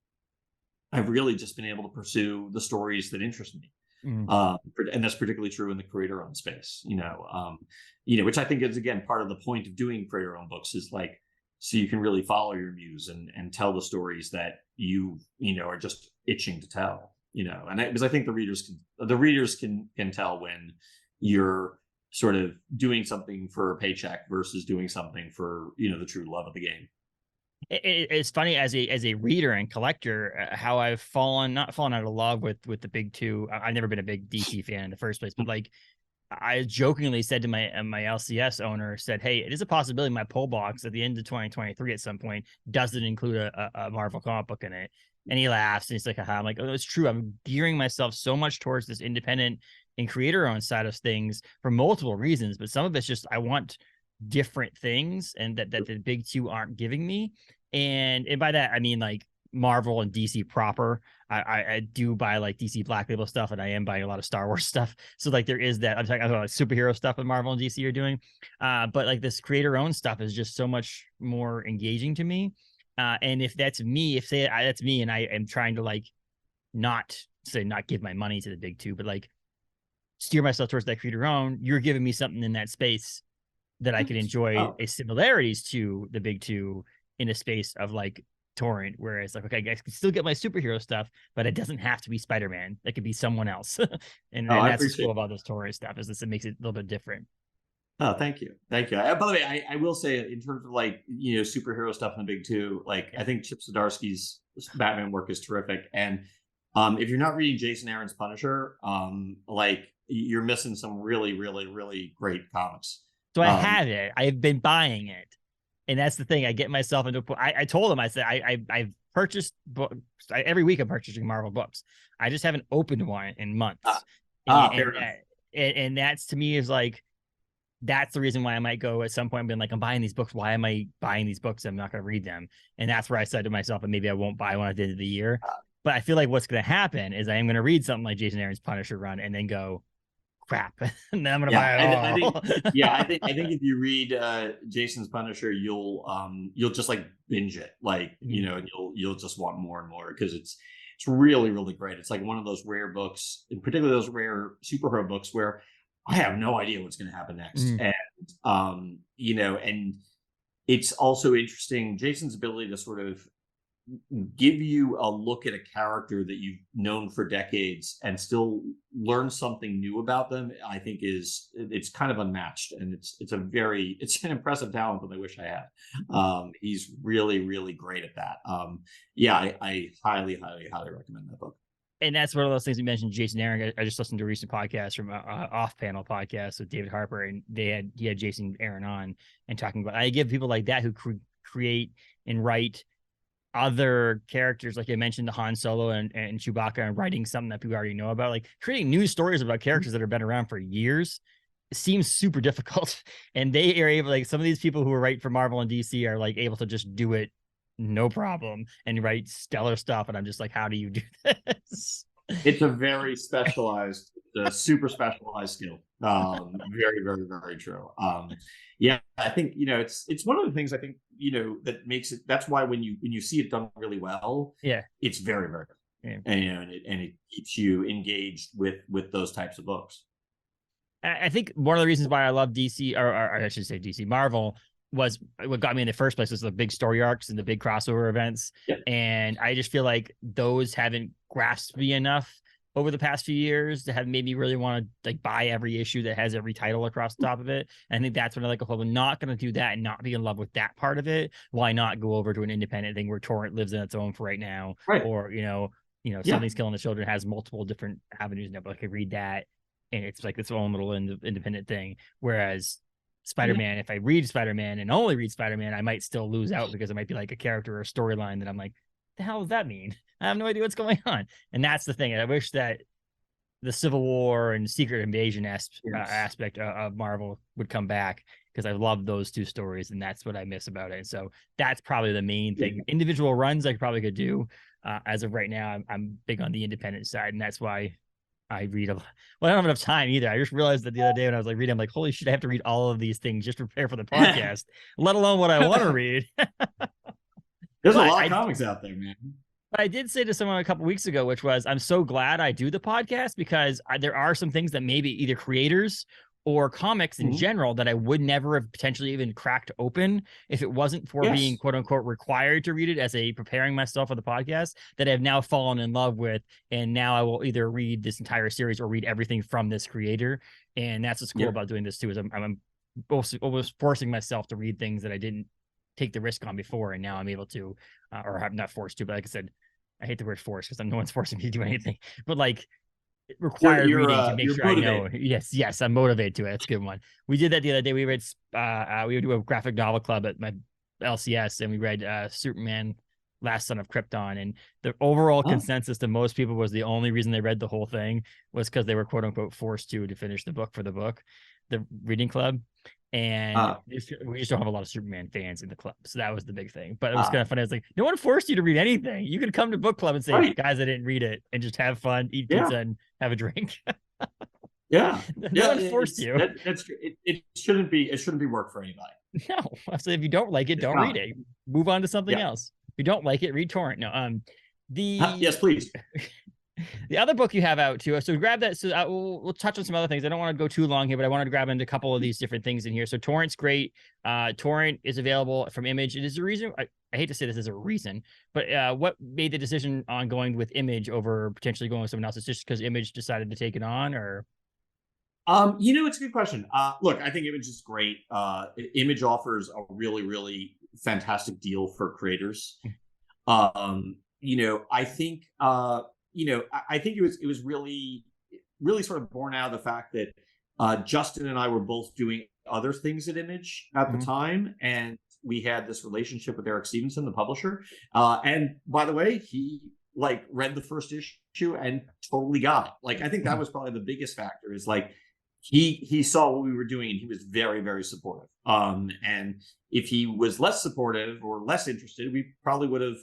I've really just been able to pursue the stories that interest me. And that's particularly true in the creator-owned space, which I think is, again, part of the point of doing creator-owned books is like, so you can really follow your muse and tell the stories that you are just itching to tell. Because I think the readers can tell when you're sort of doing something for a paycheck versus doing something for the true love of the game. It's funny as a reader and collector how I've not fallen out of love with the big two. I've never been a big DC fan in the first place, but like I jokingly said to my LCS owner, said, "Hey, it is a possibility my pull box at the end of 2023 at some point doesn't include a Marvel comic book in it." And he laughs and he's like, "Aha!" I'm like, "Oh, it's true. I'm gearing myself so much towards this independent and creator-owned side of things for multiple reasons, but some of it's just I want different things, and that the big two aren't giving me." And by that I mean like Marvel and DC proper. I do buy like DC Black Label stuff, and I am buying a lot of Star Wars stuff. So like there is that. I'm talking about like superhero stuff that Marvel and DC are doing, but like this creator owned stuff is just so much more engaging to me. And if that's me, if say that's me, and I am trying to like not give my money to the big two, but like steer myself towards that creator own, you're giving me something in that space that I could enjoy a similarities to the big two in a space of like Torrent, where it's like, okay, I can still get my superhero stuff, but it doesn't have to be Spider-Man. It could be someone else. and that's what's cool about this Torrent stuff, is this, it makes it a little bit different. Oh, thank you. Thank you. By the way, I will say in terms of like, superhero stuff in the big two, like I think Chip Zdarsky's Batman work is terrific. And if you're not reading Jason Aaron's Punisher, like you're missing some really, really, really great comics. So I have it. I've been buying it. And that's the thing. I get myself into. I told him. I said I've purchased books every week. I'm purchasing Marvel books. I just haven't opened one in months. And that's to me is like, that's the reason why I might go at some point being like, I'm buying these books. Why am I buying these books? I'm not going to read them. And that's where I said to myself, and maybe I won't buy one at the end of the year. But I feel like what's going to happen is I am going to read something like Jason Aaron's Punisher run and then go, crap, and then I'm gonna buy it all. I think if you read Jason's Punisher, you'll just like binge it, like and you'll just want more and more, because it's really, really great. It's like one of those rare books, in particular those rare superhero books where I have no idea what's going to happen next, and and it's also interesting Jason's ability to sort of give you a look at a character that you've known for decades and still learn something new about them. I think it's kind of unmatched, and it's an impressive talent that I wish I had. He's really, really great at that. I highly, highly, highly recommend that book. And that's one of those things you mentioned, Jason Aaron. I just listened to a recent podcast from Off Panel podcast with David Harper, and he had Jason Aaron on and talking about. I give people like that who create and write other characters, like I mentioned, the Han Solo and Chewbacca, and writing something that people already know about, like creating new stories about characters that have been around for years. It seems super difficult, and they are able, like some of these people who are writing for Marvel and DC are like able to just do it no problem and write stellar stuff. And I'm just like, how do you do this? It's a very specialized, super specialized skill. Very, very, very true. I think it's one of the things I think that makes it. That's why when you see it done really well, it's very, very good. And it keeps you engaged with those types of books. I think one of the reasons why I love DC, or I should say DC Marvel, was what got me in the first place was the big story arcs and the big crossover events. And I just feel like those haven't grasped me enough over the past few years to have made me really want to like buy every issue that has every title across the top of it. And I think that's when I like, if I'm not going to do that and not be in love with that part of it, why not go over to an independent thing where Torrent lives in its own for right now, or Something's Killing the Children has multiple different avenues now, but I could read that and it's like its own little independent thing. Whereas Spider-Man, if I read Spider-Man and only read Spider-Man, I might still lose out because it might be like a character or a storyline that I'm like, the hell does that mean? I have no idea what's going on. And that's the thing. I wish that the Civil War and Secret Invasion aspect of Marvel would come back, because I love those two stories, and that's what I miss about it. So that's probably the main thing. Individual runs I probably could do. As of right now, I'm big on the independent side, and that's why I read well, I don't have enough time either. I just realized that the other day when I was like reading, I'm like, holy shit, I have to read all of these things just to prepare for the podcast, let alone what I want to read. There's a lot of comics out there, man. But I did say to someone a couple weeks ago, which was, I'm so glad I do the podcast, because there are some things that maybe either creators or comics in general that I would never have potentially even cracked open if it wasn't for being quote unquote required to read it as a preparing myself for the podcast, that I've now fallen in love with. And now I will either read this entire series or read everything from this creator. And that's what's cool about doing this too, is I'm almost forcing myself to read things that I didn't take the risk on before, and now I'm able to, or I'm not forced to, but like I said, I hate the word force because no one's forcing me to do anything, but like required reading to make you're sure I know. motivated. Yes, I'm motivated to it. That's a good one. We did that the other day. We read, we would do a graphic novel club at my LCS, and we read Superman, Last Son of Krypton, and the overall Huh? consensus to most people was the only reason they read the whole thing was because they were quote unquote forced to finish the book for the book, the reading club. And Uh, we just don't have a lot of Superman fans in the club, so that was the big thing. But it was uh, kind of funny. I was like, no one forced you to read anything. You could come to book club and say, right. guys, I didn't read it, and just have fun, eat Yeah. pizza, and have a drink. Yeah. No Yeah. one forced you. It shouldn't be work for anybody. No, I said if you don't like it, It's don't read not. it. Move on to something Yeah. else. If you don't like it, read Torrent. No, Yes, the please. the other book you have out too. So grab that. So we'll touch on some other things. I don't want to go too long here, but I wanted to grab into a couple of these different things in here. So Torrent's great. Torrent is available from Image. It is the reason. I hate to say this is a reason, but what made the decision on going with Image over potentially going with someone else? It's just because Image decided to take it on, or It's a good question. Look, I think Image is great. Image offers a really, really fantastic deal for creators. I think, I think it was really, really sort of born out of the fact that Justin and I were both doing other things at Image at the time, and we had this relationship with Eric Stevenson, the publisher. And by the way, he like read the first issue and totally got it. Like, I think that was probably the biggest factor. Is like he saw what we were doing and he was very, very supportive. And if he was less supportive or less interested, we probably would have,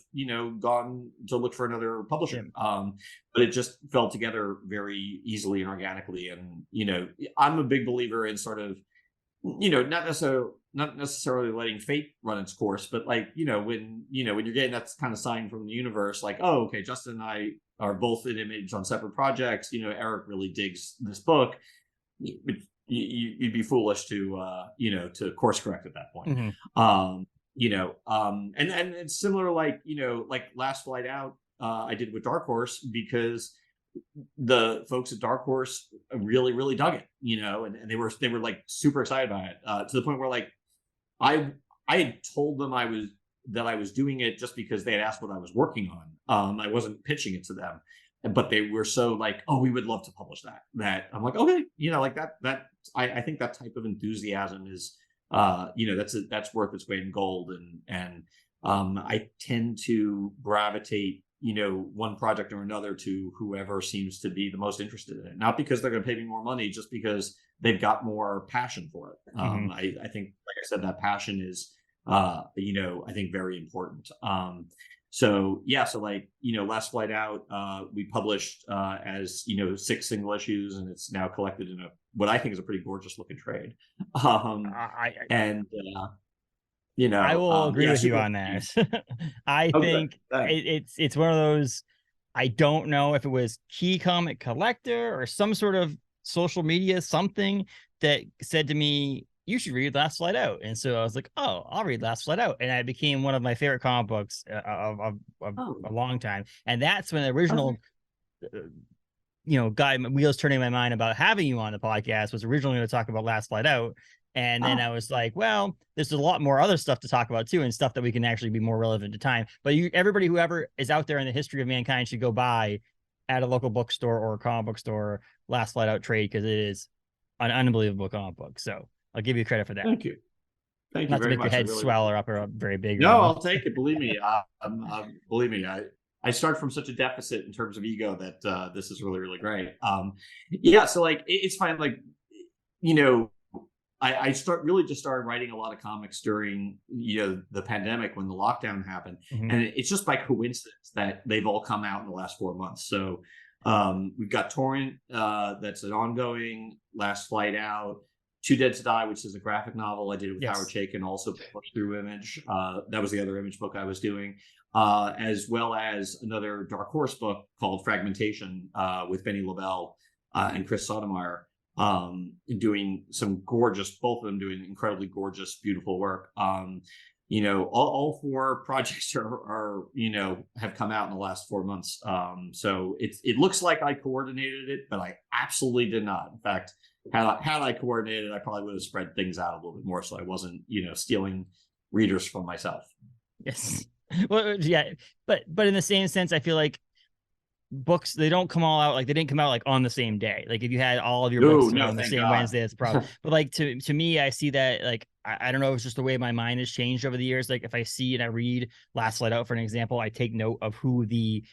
gone to look for another publisher. But it just fell together very easily and organically. And, I'm a big believer in sort of, not necessarily letting fate run its course, but like, when you're getting that kind of sign from the universe, like, oh, okay, Justin and I are both in Image on separate projects. Eric really digs this book. You'd be foolish to course correct at that point. And it's similar, like Last Flight Out, I did with Dark Horse because the folks at Dark Horse really, really dug it, and they were like super excited about it, to the point where like I had told them I was doing it just because they had asked what I was working on. I wasn't pitching it to them, but they were so like, oh, we would love to publish that I'm like, okay, like that I think that type of enthusiasm is that's worth its weight in gold. And I tend to gravitate one project or another to whoever seems to be the most interested in it, not because they're going to pay me more money, just because they've got more passion for it. I think, like I said, that passion is I think very important. So like, Last Flight Out, we published as 6 single issues, and it's now collected in what I think is a pretty gorgeous looking trade. I will agree with you super. on that. I think it's one of those. I don't know if it was Key Comic Collector or some sort of social media something that said to me, you should read Last Flight Out. And so I was like, oh, I'll read Last Flight Out. And it became one of my favorite comic books of a long time. And that's when the original, guy, wheels turning my mind about having you on the podcast was originally going to talk about Last Flight Out. And then I was like, well, there's a lot more other stuff to talk about too, and stuff that we can actually be more relevant to time. But everybody, whoever is out there in the history of mankind, should go buy at a local bookstore or a comic book store Last Flight Out trade, because it is an unbelievable comic book. So I'll give you credit for that. Thank you. Thank Not you very to make much. your head swell or up very big. No, I'll take it. Believe me. Believe me. I start from such a deficit in terms of ego that this is really, really great. So like it's fine. Like, I started writing a lot of comics during the pandemic when the lockdown happened, and it's just by coincidence that they've all come out in the last 4 months. So we've got Torrent, that's an ongoing, Last Flight Out, Too Dead to Die, which is a graphic novel I did with Howard Chaykin, also published through Image. That was the other Image book I was doing, as well as another Dark Horse book called Fragmentation, with Benny LaBelle and Chris Sodermeyer. Doing some gorgeous, both of them doing incredibly gorgeous, beautiful work. All 4 projects are have come out in the last 4 months. So it looks like I coordinated it, but I absolutely did not. In fact, had I coordinated, I probably would have spread things out a little bit more, so I wasn't stealing readers from myself. Yes. Well, yeah, but in the same sense, I feel like books, they don't come all out, like they didn't come out like on the same day. Like if you had all of your books No, on the thank same God. Wednesday, that's a problem. But like to me, I see that, like I don't know, it's just the way my mind has changed over the years. Like if I see and I read Last Flight Out, for an example, I take note of who the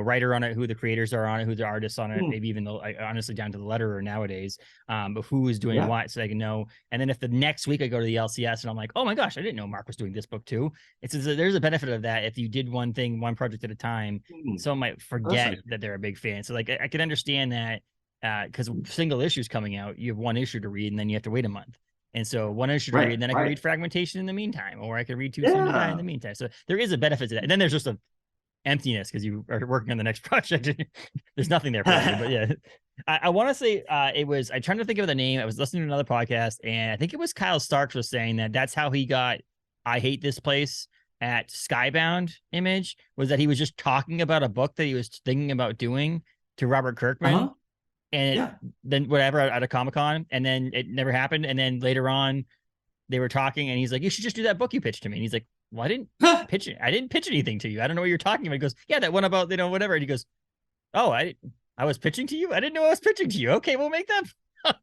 writer on it, who the creators are on it, who the artists on it, maybe even though honestly down to the letterer nowadays, but who is doing what, so I can know. And then if the next week I go to the LCS and I'm like, oh my gosh, I didn't know Marc was doing this book too. There's a benefit of that. If you did one thing, one project at a time, someone might forget that they're a big fan. So like I can understand that, because single issues coming out, you have one issue to read and then you have to wait a month. And so one issue to read, and then I can read Fragmentation in the meantime, or I can read Too Soon to Die in the meantime. So there is a benefit to that. And then there's just a emptiness because you are working on the next project. There's nothing there for you. But yeah, I want to say I'm trying to think of the name. I was listening to another podcast, and I think it was Kyle Starks was saying that's how he got I Hate This Place at Skybound Image, was that he was just talking about a book that he was thinking about doing to Robert Kirkman. And then whatever at a Comic-Con, and then it never happened. And then later on they were talking and he's like, you should just do that book you pitched to me. And he's like, well, I didn't pitch it. I didn't pitch anything to you. I don't know what you're talking about. He goes, yeah, that one about, whatever. And he goes, oh, I was pitching to you. I didn't know I was pitching to you. Okay, we'll make that book.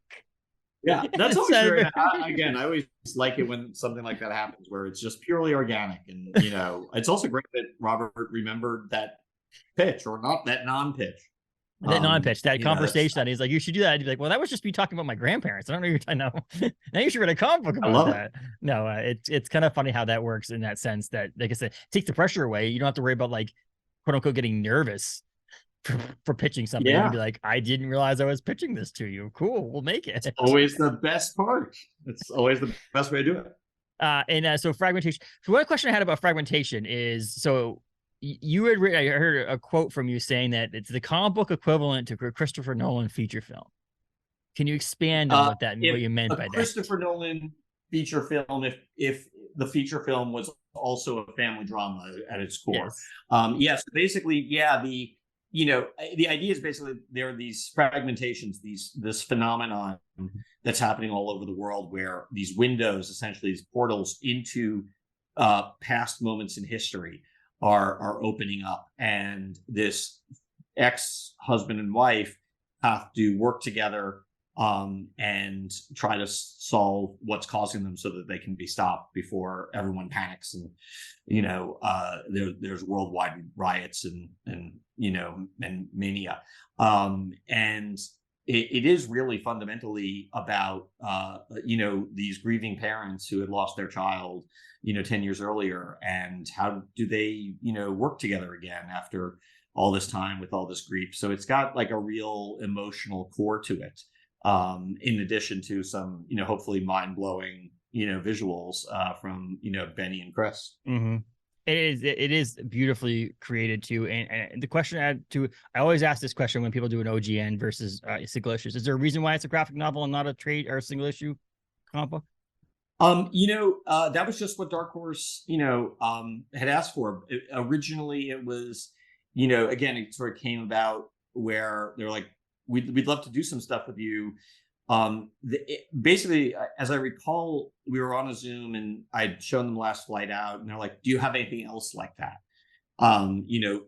Yeah, that's always great. Again, I always like it when something like that happens, where it's just purely organic. And, it's also great that Robert remembered that pitch, or not that non-pitch. That non-pitch, that conversation that he's like, you should do that. He'd be like, well, that was just me talking about my grandparents. I don't know you're talking about. Now you should read a comic book about that. No, it's kind of funny how that works in that sense that, like I said, takes the pressure away. You don't have to worry about, like, quote unquote, getting nervous for pitching something. Yeah. And be like, I didn't realize I was pitching this to you. Cool, we'll make it. It's always the best part. It's always the best way to do it. So Fragmentation. So one question I had about Fragmentation is, so you had I heard a quote from you saying that it's the comic book equivalent to a Christopher Nolan feature film. Can you expand on what you meant by that? Christopher Nolan feature film, if the feature film was also a family drama at its core. Yes. So basically, the idea is basically there are these fragmentations, this phenomenon that's happening all over the world, where these windows, essentially these portals into past moments in history, are opening up, and this ex-husband and wife have to work together and try to solve what's causing them so that they can be stopped before everyone panics, and there's worldwide riots and mania, and it is really fundamentally about these grieving parents who had lost their child 10 years earlier, and how do they work together again after all this time with all this grief. So it's got like a real emotional core to it, in addition to some hopefully mind-blowing visuals from Benny and Chris. It is beautifully created too. And the question I always ask this question when people do an OGN versus single issues: is there a reason why it's a graphic novel and not a trade or a single issue comic book? That was just what Dark Horse had asked for. Originally it was again, it sort of came about where they're like, we'd love to do some stuff with you. Basically, as I recall, we were on a Zoom and I'd shown them Last Flight Out, and they're like, do you have anything else like that?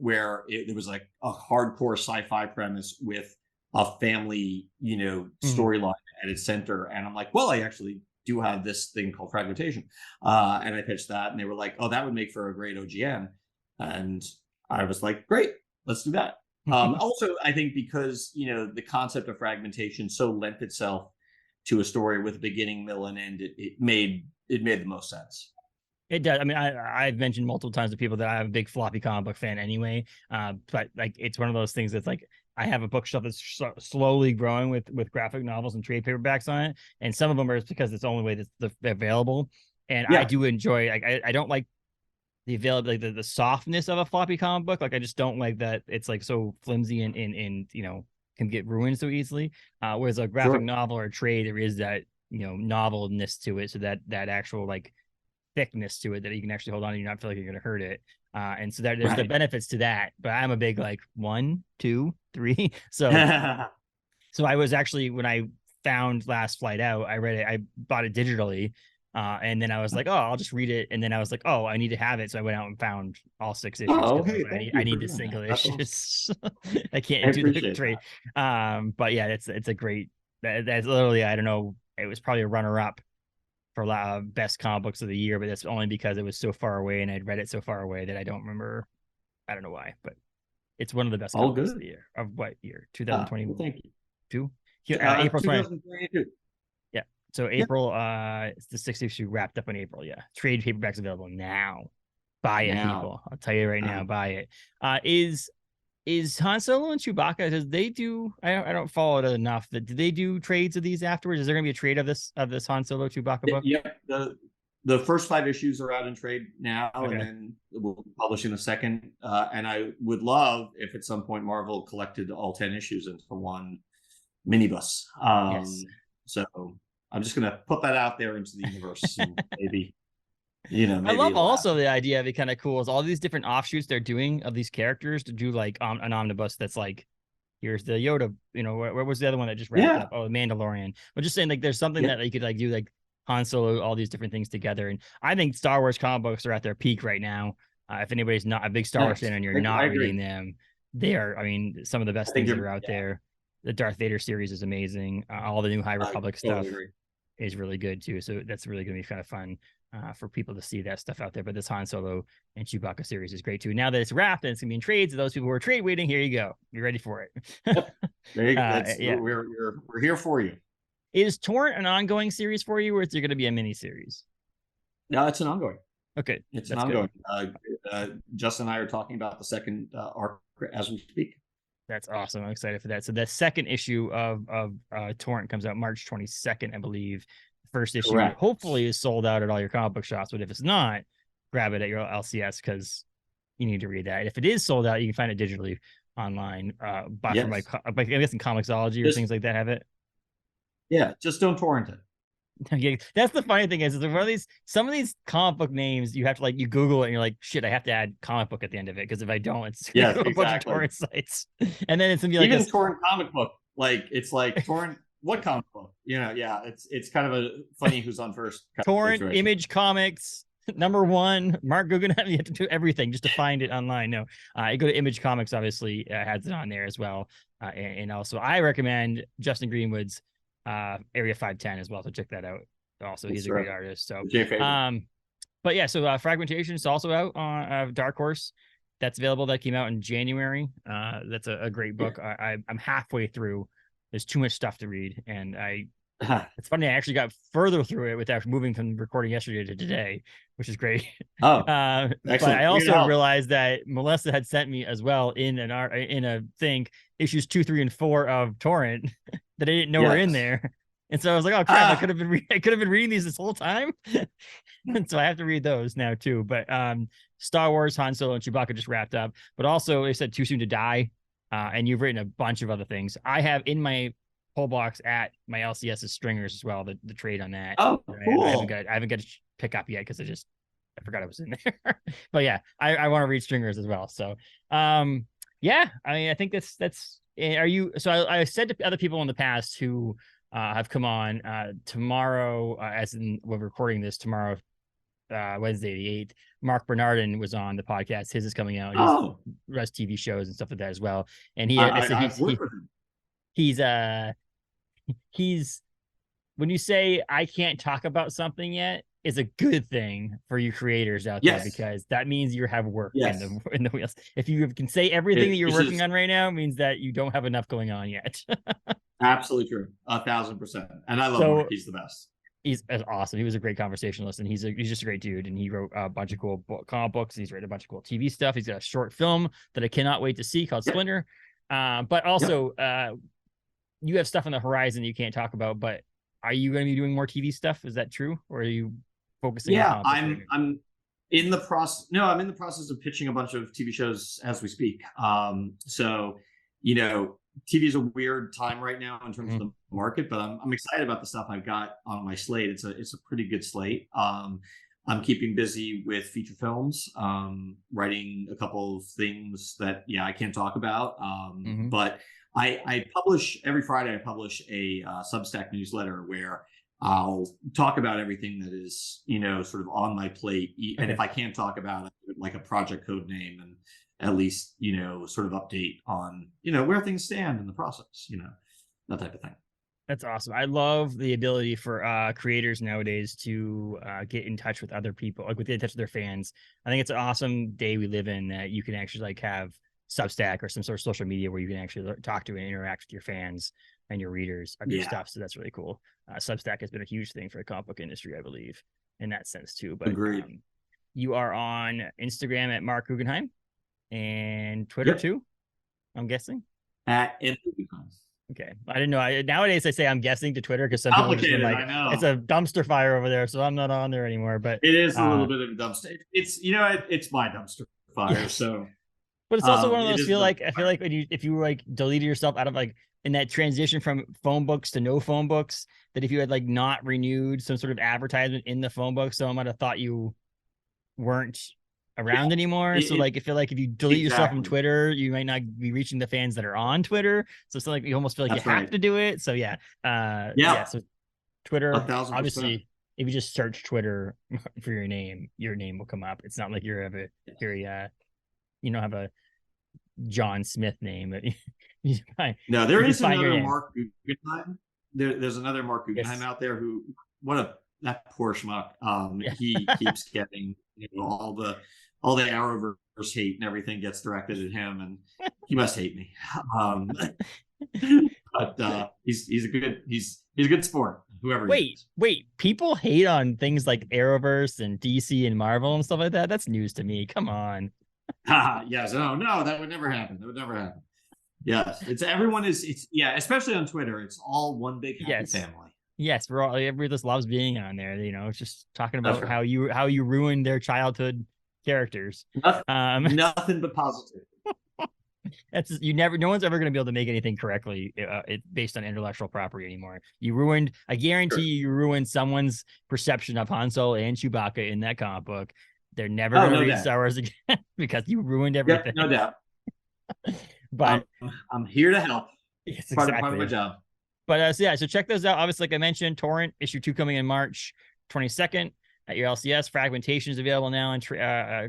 Where there was like a hardcore sci-fi premise with a family, storyline at its center. And I'm like, well, I actually do have this thing called Fragmentation. And I pitched that, and they were like, oh, that would make for a great OGN. And I was like, great, let's do that. Also, I think because, the concept of fragmentation so lent itself to a story with a beginning, middle, and end, it made the most sense. It does. I mean, I've mentioned multiple times to people that I'm a big floppy comic book fan anyway. But like, it's one of those things that's like, I have a bookshelf that's slowly growing with graphic novels and trade paperbacks on it. And some of them are because it's the only way that's available. And I do enjoy, like, I don't like the availability, the softness of a floppy comic book. Like, I just don't like that it's like so flimsy and can get ruined so easily. Whereas a graphic novel or a trade, there is that, novelness to it. So that actual like thickness to it that you can actually hold on and you not feel like you're going to hurt it. And so there's the benefits to that, but I'm a big like 1, 2, 3. So I was actually, when I found Last Flight Out, I read it, I bought it digitally. And then I was like, oh, I'll just read it. And then I was like, oh, I need to have it. So I went out and found all 6 issues. Oh, I was hey, like, thank I you for need the doing single that. That's issues. I I can't do the appreciate trade. that. But yeah, it's a great, that's literally, I don't know, it was probably a runner up for best comic books of the year, but that's only because it was so far away and I'd read it so far away that I don't remember. I don't know why, but it's one of the best All comic books of good. the year. Of what year? Well, thank 2022? you. April 20. 2022. Yeah. So Yeah. April, it's the 6th issue wrapped up in April. Yeah. Trade paperbacks available now. Buy it, Now, people. I'll tell you right now, buy it. Is Han Solo and Chewbacca, does they do, I don't follow it enough, that do they do trades of these afterwards? Is there gonna be a trade of this Han Solo Chewbacca book? yeah, the first 5 issues are out in trade now, and Okay. then we'll be publishing the second. And I would love if at some point Marvel collected all 10 issues into one minibus. Yes. So I'm just gonna put that out there into the universe, and maybe I maybe love it'll also happen. the idea of it kind of cool is all these different offshoots they're doing of these characters to do like an omnibus that's like, here's the Yoda, where was the other one that just wrapped Yeah, up? Oh, the Mandalorian. But just saying, like, there's something yeah, that you could like do, like Han Solo, all these different things together. And I think Star Wars comic books are at their peak right now. If anybody's not a big Star Wars fan nice. and you're I not agree. reading them, they are, I mean, some of the I best think things that you're. are out Yeah, there. The Darth Vader series is amazing. All the new High I Republic totally stuff agree. is really good too. So that's really going to be kind of fun for people to see that stuff out there. But this Han Solo and Chewbacca series is great too. Now that it's wrapped and it's going to be in trades, those people who are trade waiting, here you go. You're ready for it. Yep. There you go. That's Yeah. we're here for you. Is Torrent an ongoing series for you, or is there going to be a mini series? No, it's an ongoing. Okay, It's an that's good. ongoing. Justin and I are talking about the second arc as we speak. That's awesome. I'm excited for that. So the second issue of Torrent comes out March 22nd, I believe. The first issue Correct. hopefully is sold out at all your comic book shops, but if it's not, grab it at your LCS because you need to read that. If it is sold out, you can find it digitally online. Buy from Yes. I'm guessing Comixology or Just things like that have it. yeah, just don't torrent it. Yeah, that's the funny thing is one of these, some of these comic book names you have to like, you Google it and you're like, shit, I have to add comic book at the end of it because if I don't, it's gonna Yes, go to a bunch of exactly. torrent sites, and then it's gonna be like Even torrent comic book, like it's like torrent what comic book? Yeah, it's kind of a funny who's on first kind of torrent situation. Image Comics #1 Marc Guggenheim. You have to do everything just to find it online. No, you go to Image Comics, obviously has it on there as well, and also I recommend Justin Greenwood's Area 510 as well, so check that out. Also, he's a great artist. So, but yeah, so Fragmentation is also out on Dark Horse. That's available. That came out in January. That's a great book. Yeah. I'm halfway through. There's too much stuff to read, and it's funny. I actually got further through it without moving from recording yesterday to today, which is great. Oh, but I also realized that Melissa had sent me as well in a thing issues 2, 3, and 4 of Torrent that I didn't know were in there. And so I was like, oh crap, I could have been reading these this whole time. And so I have to read those now too. But Star Wars, Han Solo, and Chewbacca just wrapped up. But also they said Too Soon to Die. And you've written a bunch of other things. I have in my pull box at my LCS's Stringers as well, the trade on that. Oh, cool. I haven't got to pick up yet because I forgot I was in there. But yeah, I want to read Stringers as well. So yeah, I mean, I think that's are you, so I said to other people in the past who have come on tomorrow, as in we're recording this tomorrow, Wednesday the 8th, Mark Bernardin was on the podcast. His is coming out. He does TV shows and stuff like that as well. And he's when you say I can't talk about something yet, is a good thing for you creators out there, because that means you have work in the wheels. If you can say everything that you're working on right now, it means that you don't have enough going on yet. Absolutely true. 1,000%. And I love Mark. He's the best. He's awesome. He was a great conversationalist, and he's just a great dude. And he wrote a bunch of cool comic books. He's written a bunch of cool TV stuff. He's got a short film that I cannot wait to see called Splinter. But also, you have stuff on the horizon you can't talk about. But are you going to be doing more TV stuff? Is that true, or are you focusing? Yeah, I'm in the process. No, I'm in the process of pitching a bunch of TV shows as we speak. So, TV is a weird time right now in terms of the market, but I'm excited about the stuff I've got on my slate. It's a pretty good slate. I'm keeping busy with feature films, writing a couple of things that I can't talk about. But I publish every Friday. I publish a Substack newsletter where I'll talk about everything that is, sort of on my plate. And if I can't talk about it, like a project code name, and at least, sort of update on, where things stand in the process, that type of thing. That's awesome. I love the ability for creators nowadays to get in touch with other people, like in touch with their fans. I think it's an awesome day we live in that you can actually like have Substack or some sort of social media where you can actually talk to and interact with your fans and your readers of your stuff. So that's really cool. Substack has been a huge thing for the comic book industry, I believe, in that sense too. But you are on Instagram at Marc Guggenheim and Twitter too, I'm guessing. At Guggenheim. Okay, I didn't know. Nowadays I say I'm guessing to Twitter because some people just been like, it's a dumpster fire over there, so I'm not on there anymore. But it is a little bit of a dumpster. It's it's my dumpster fire. So, but it's also one of those. I feel like if you like deleted yourself out of like in that transition from phone books to no phone books, that if you had like not renewed some sort of advertisement in the phone book, someone might have thought you weren't around anymore. So like I feel like if you delete yourself from Twitter, you might not be reaching the fans that are on Twitter. So it's like you almost feel like you have to do it. So so Twitter, obviously, if you just search Twitter for your name will come up. It's not like you have have a John Smith name. No, there is another Marc Guggenheim. There's another Marc Guggenheim out there who that poor schmuck. He keeps getting all the Arrowverse hate and everything gets directed at him, and he must hate me. But he's a good sport. Whoever. Wait, people hate on things like Arrowverse and DC and Marvel and stuff like that. That's news to me. Come on. Yes. No, that would never happen. That would never happen. Yes, especially on Twitter. It's all one big happy family. Yes, everybody just loves being on there. It's just talking about how you ruined their childhood characters. Nothing but positive. No one's ever going to be able to make anything correctly based on intellectual property anymore. I guarantee you ruined someone's perception of Han Solo and Chewbacca in that comic book. They're never going to read Star Wars again because you ruined everything. Yep, no doubt. But I'm here to help. It's part of my job. But so check those out. Obviously, like I mentioned, Torrent issue 2 coming in March 22nd at your LCS. Fragmentation is available now in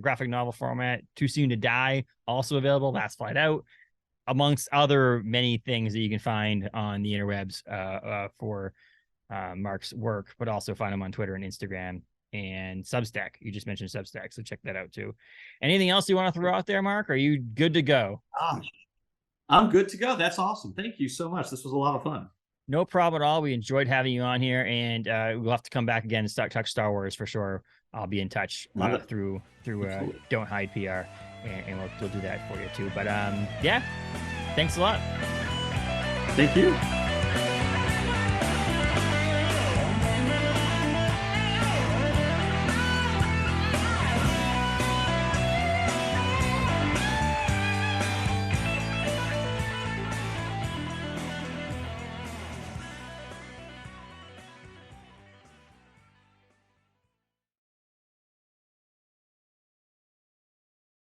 graphic novel format. Too Soon to Die also available. Last Flight Out, amongst other many things that you can find on the interwebs for Marc's work, but also find him on Twitter and Instagram and Substack. You just mentioned Substack, so check that out too. Anything else you want to throw out there, Marc? Are you good to go? I'm good to go. That's awesome. Thank you so much. This was a lot of fun. No problem at all. We enjoyed having you on here, and we'll have to come back again and talk Star Wars for sure. I'll be in touch through Don't Hide PR, and we'll do that for you too. But thanks a lot. Thank you.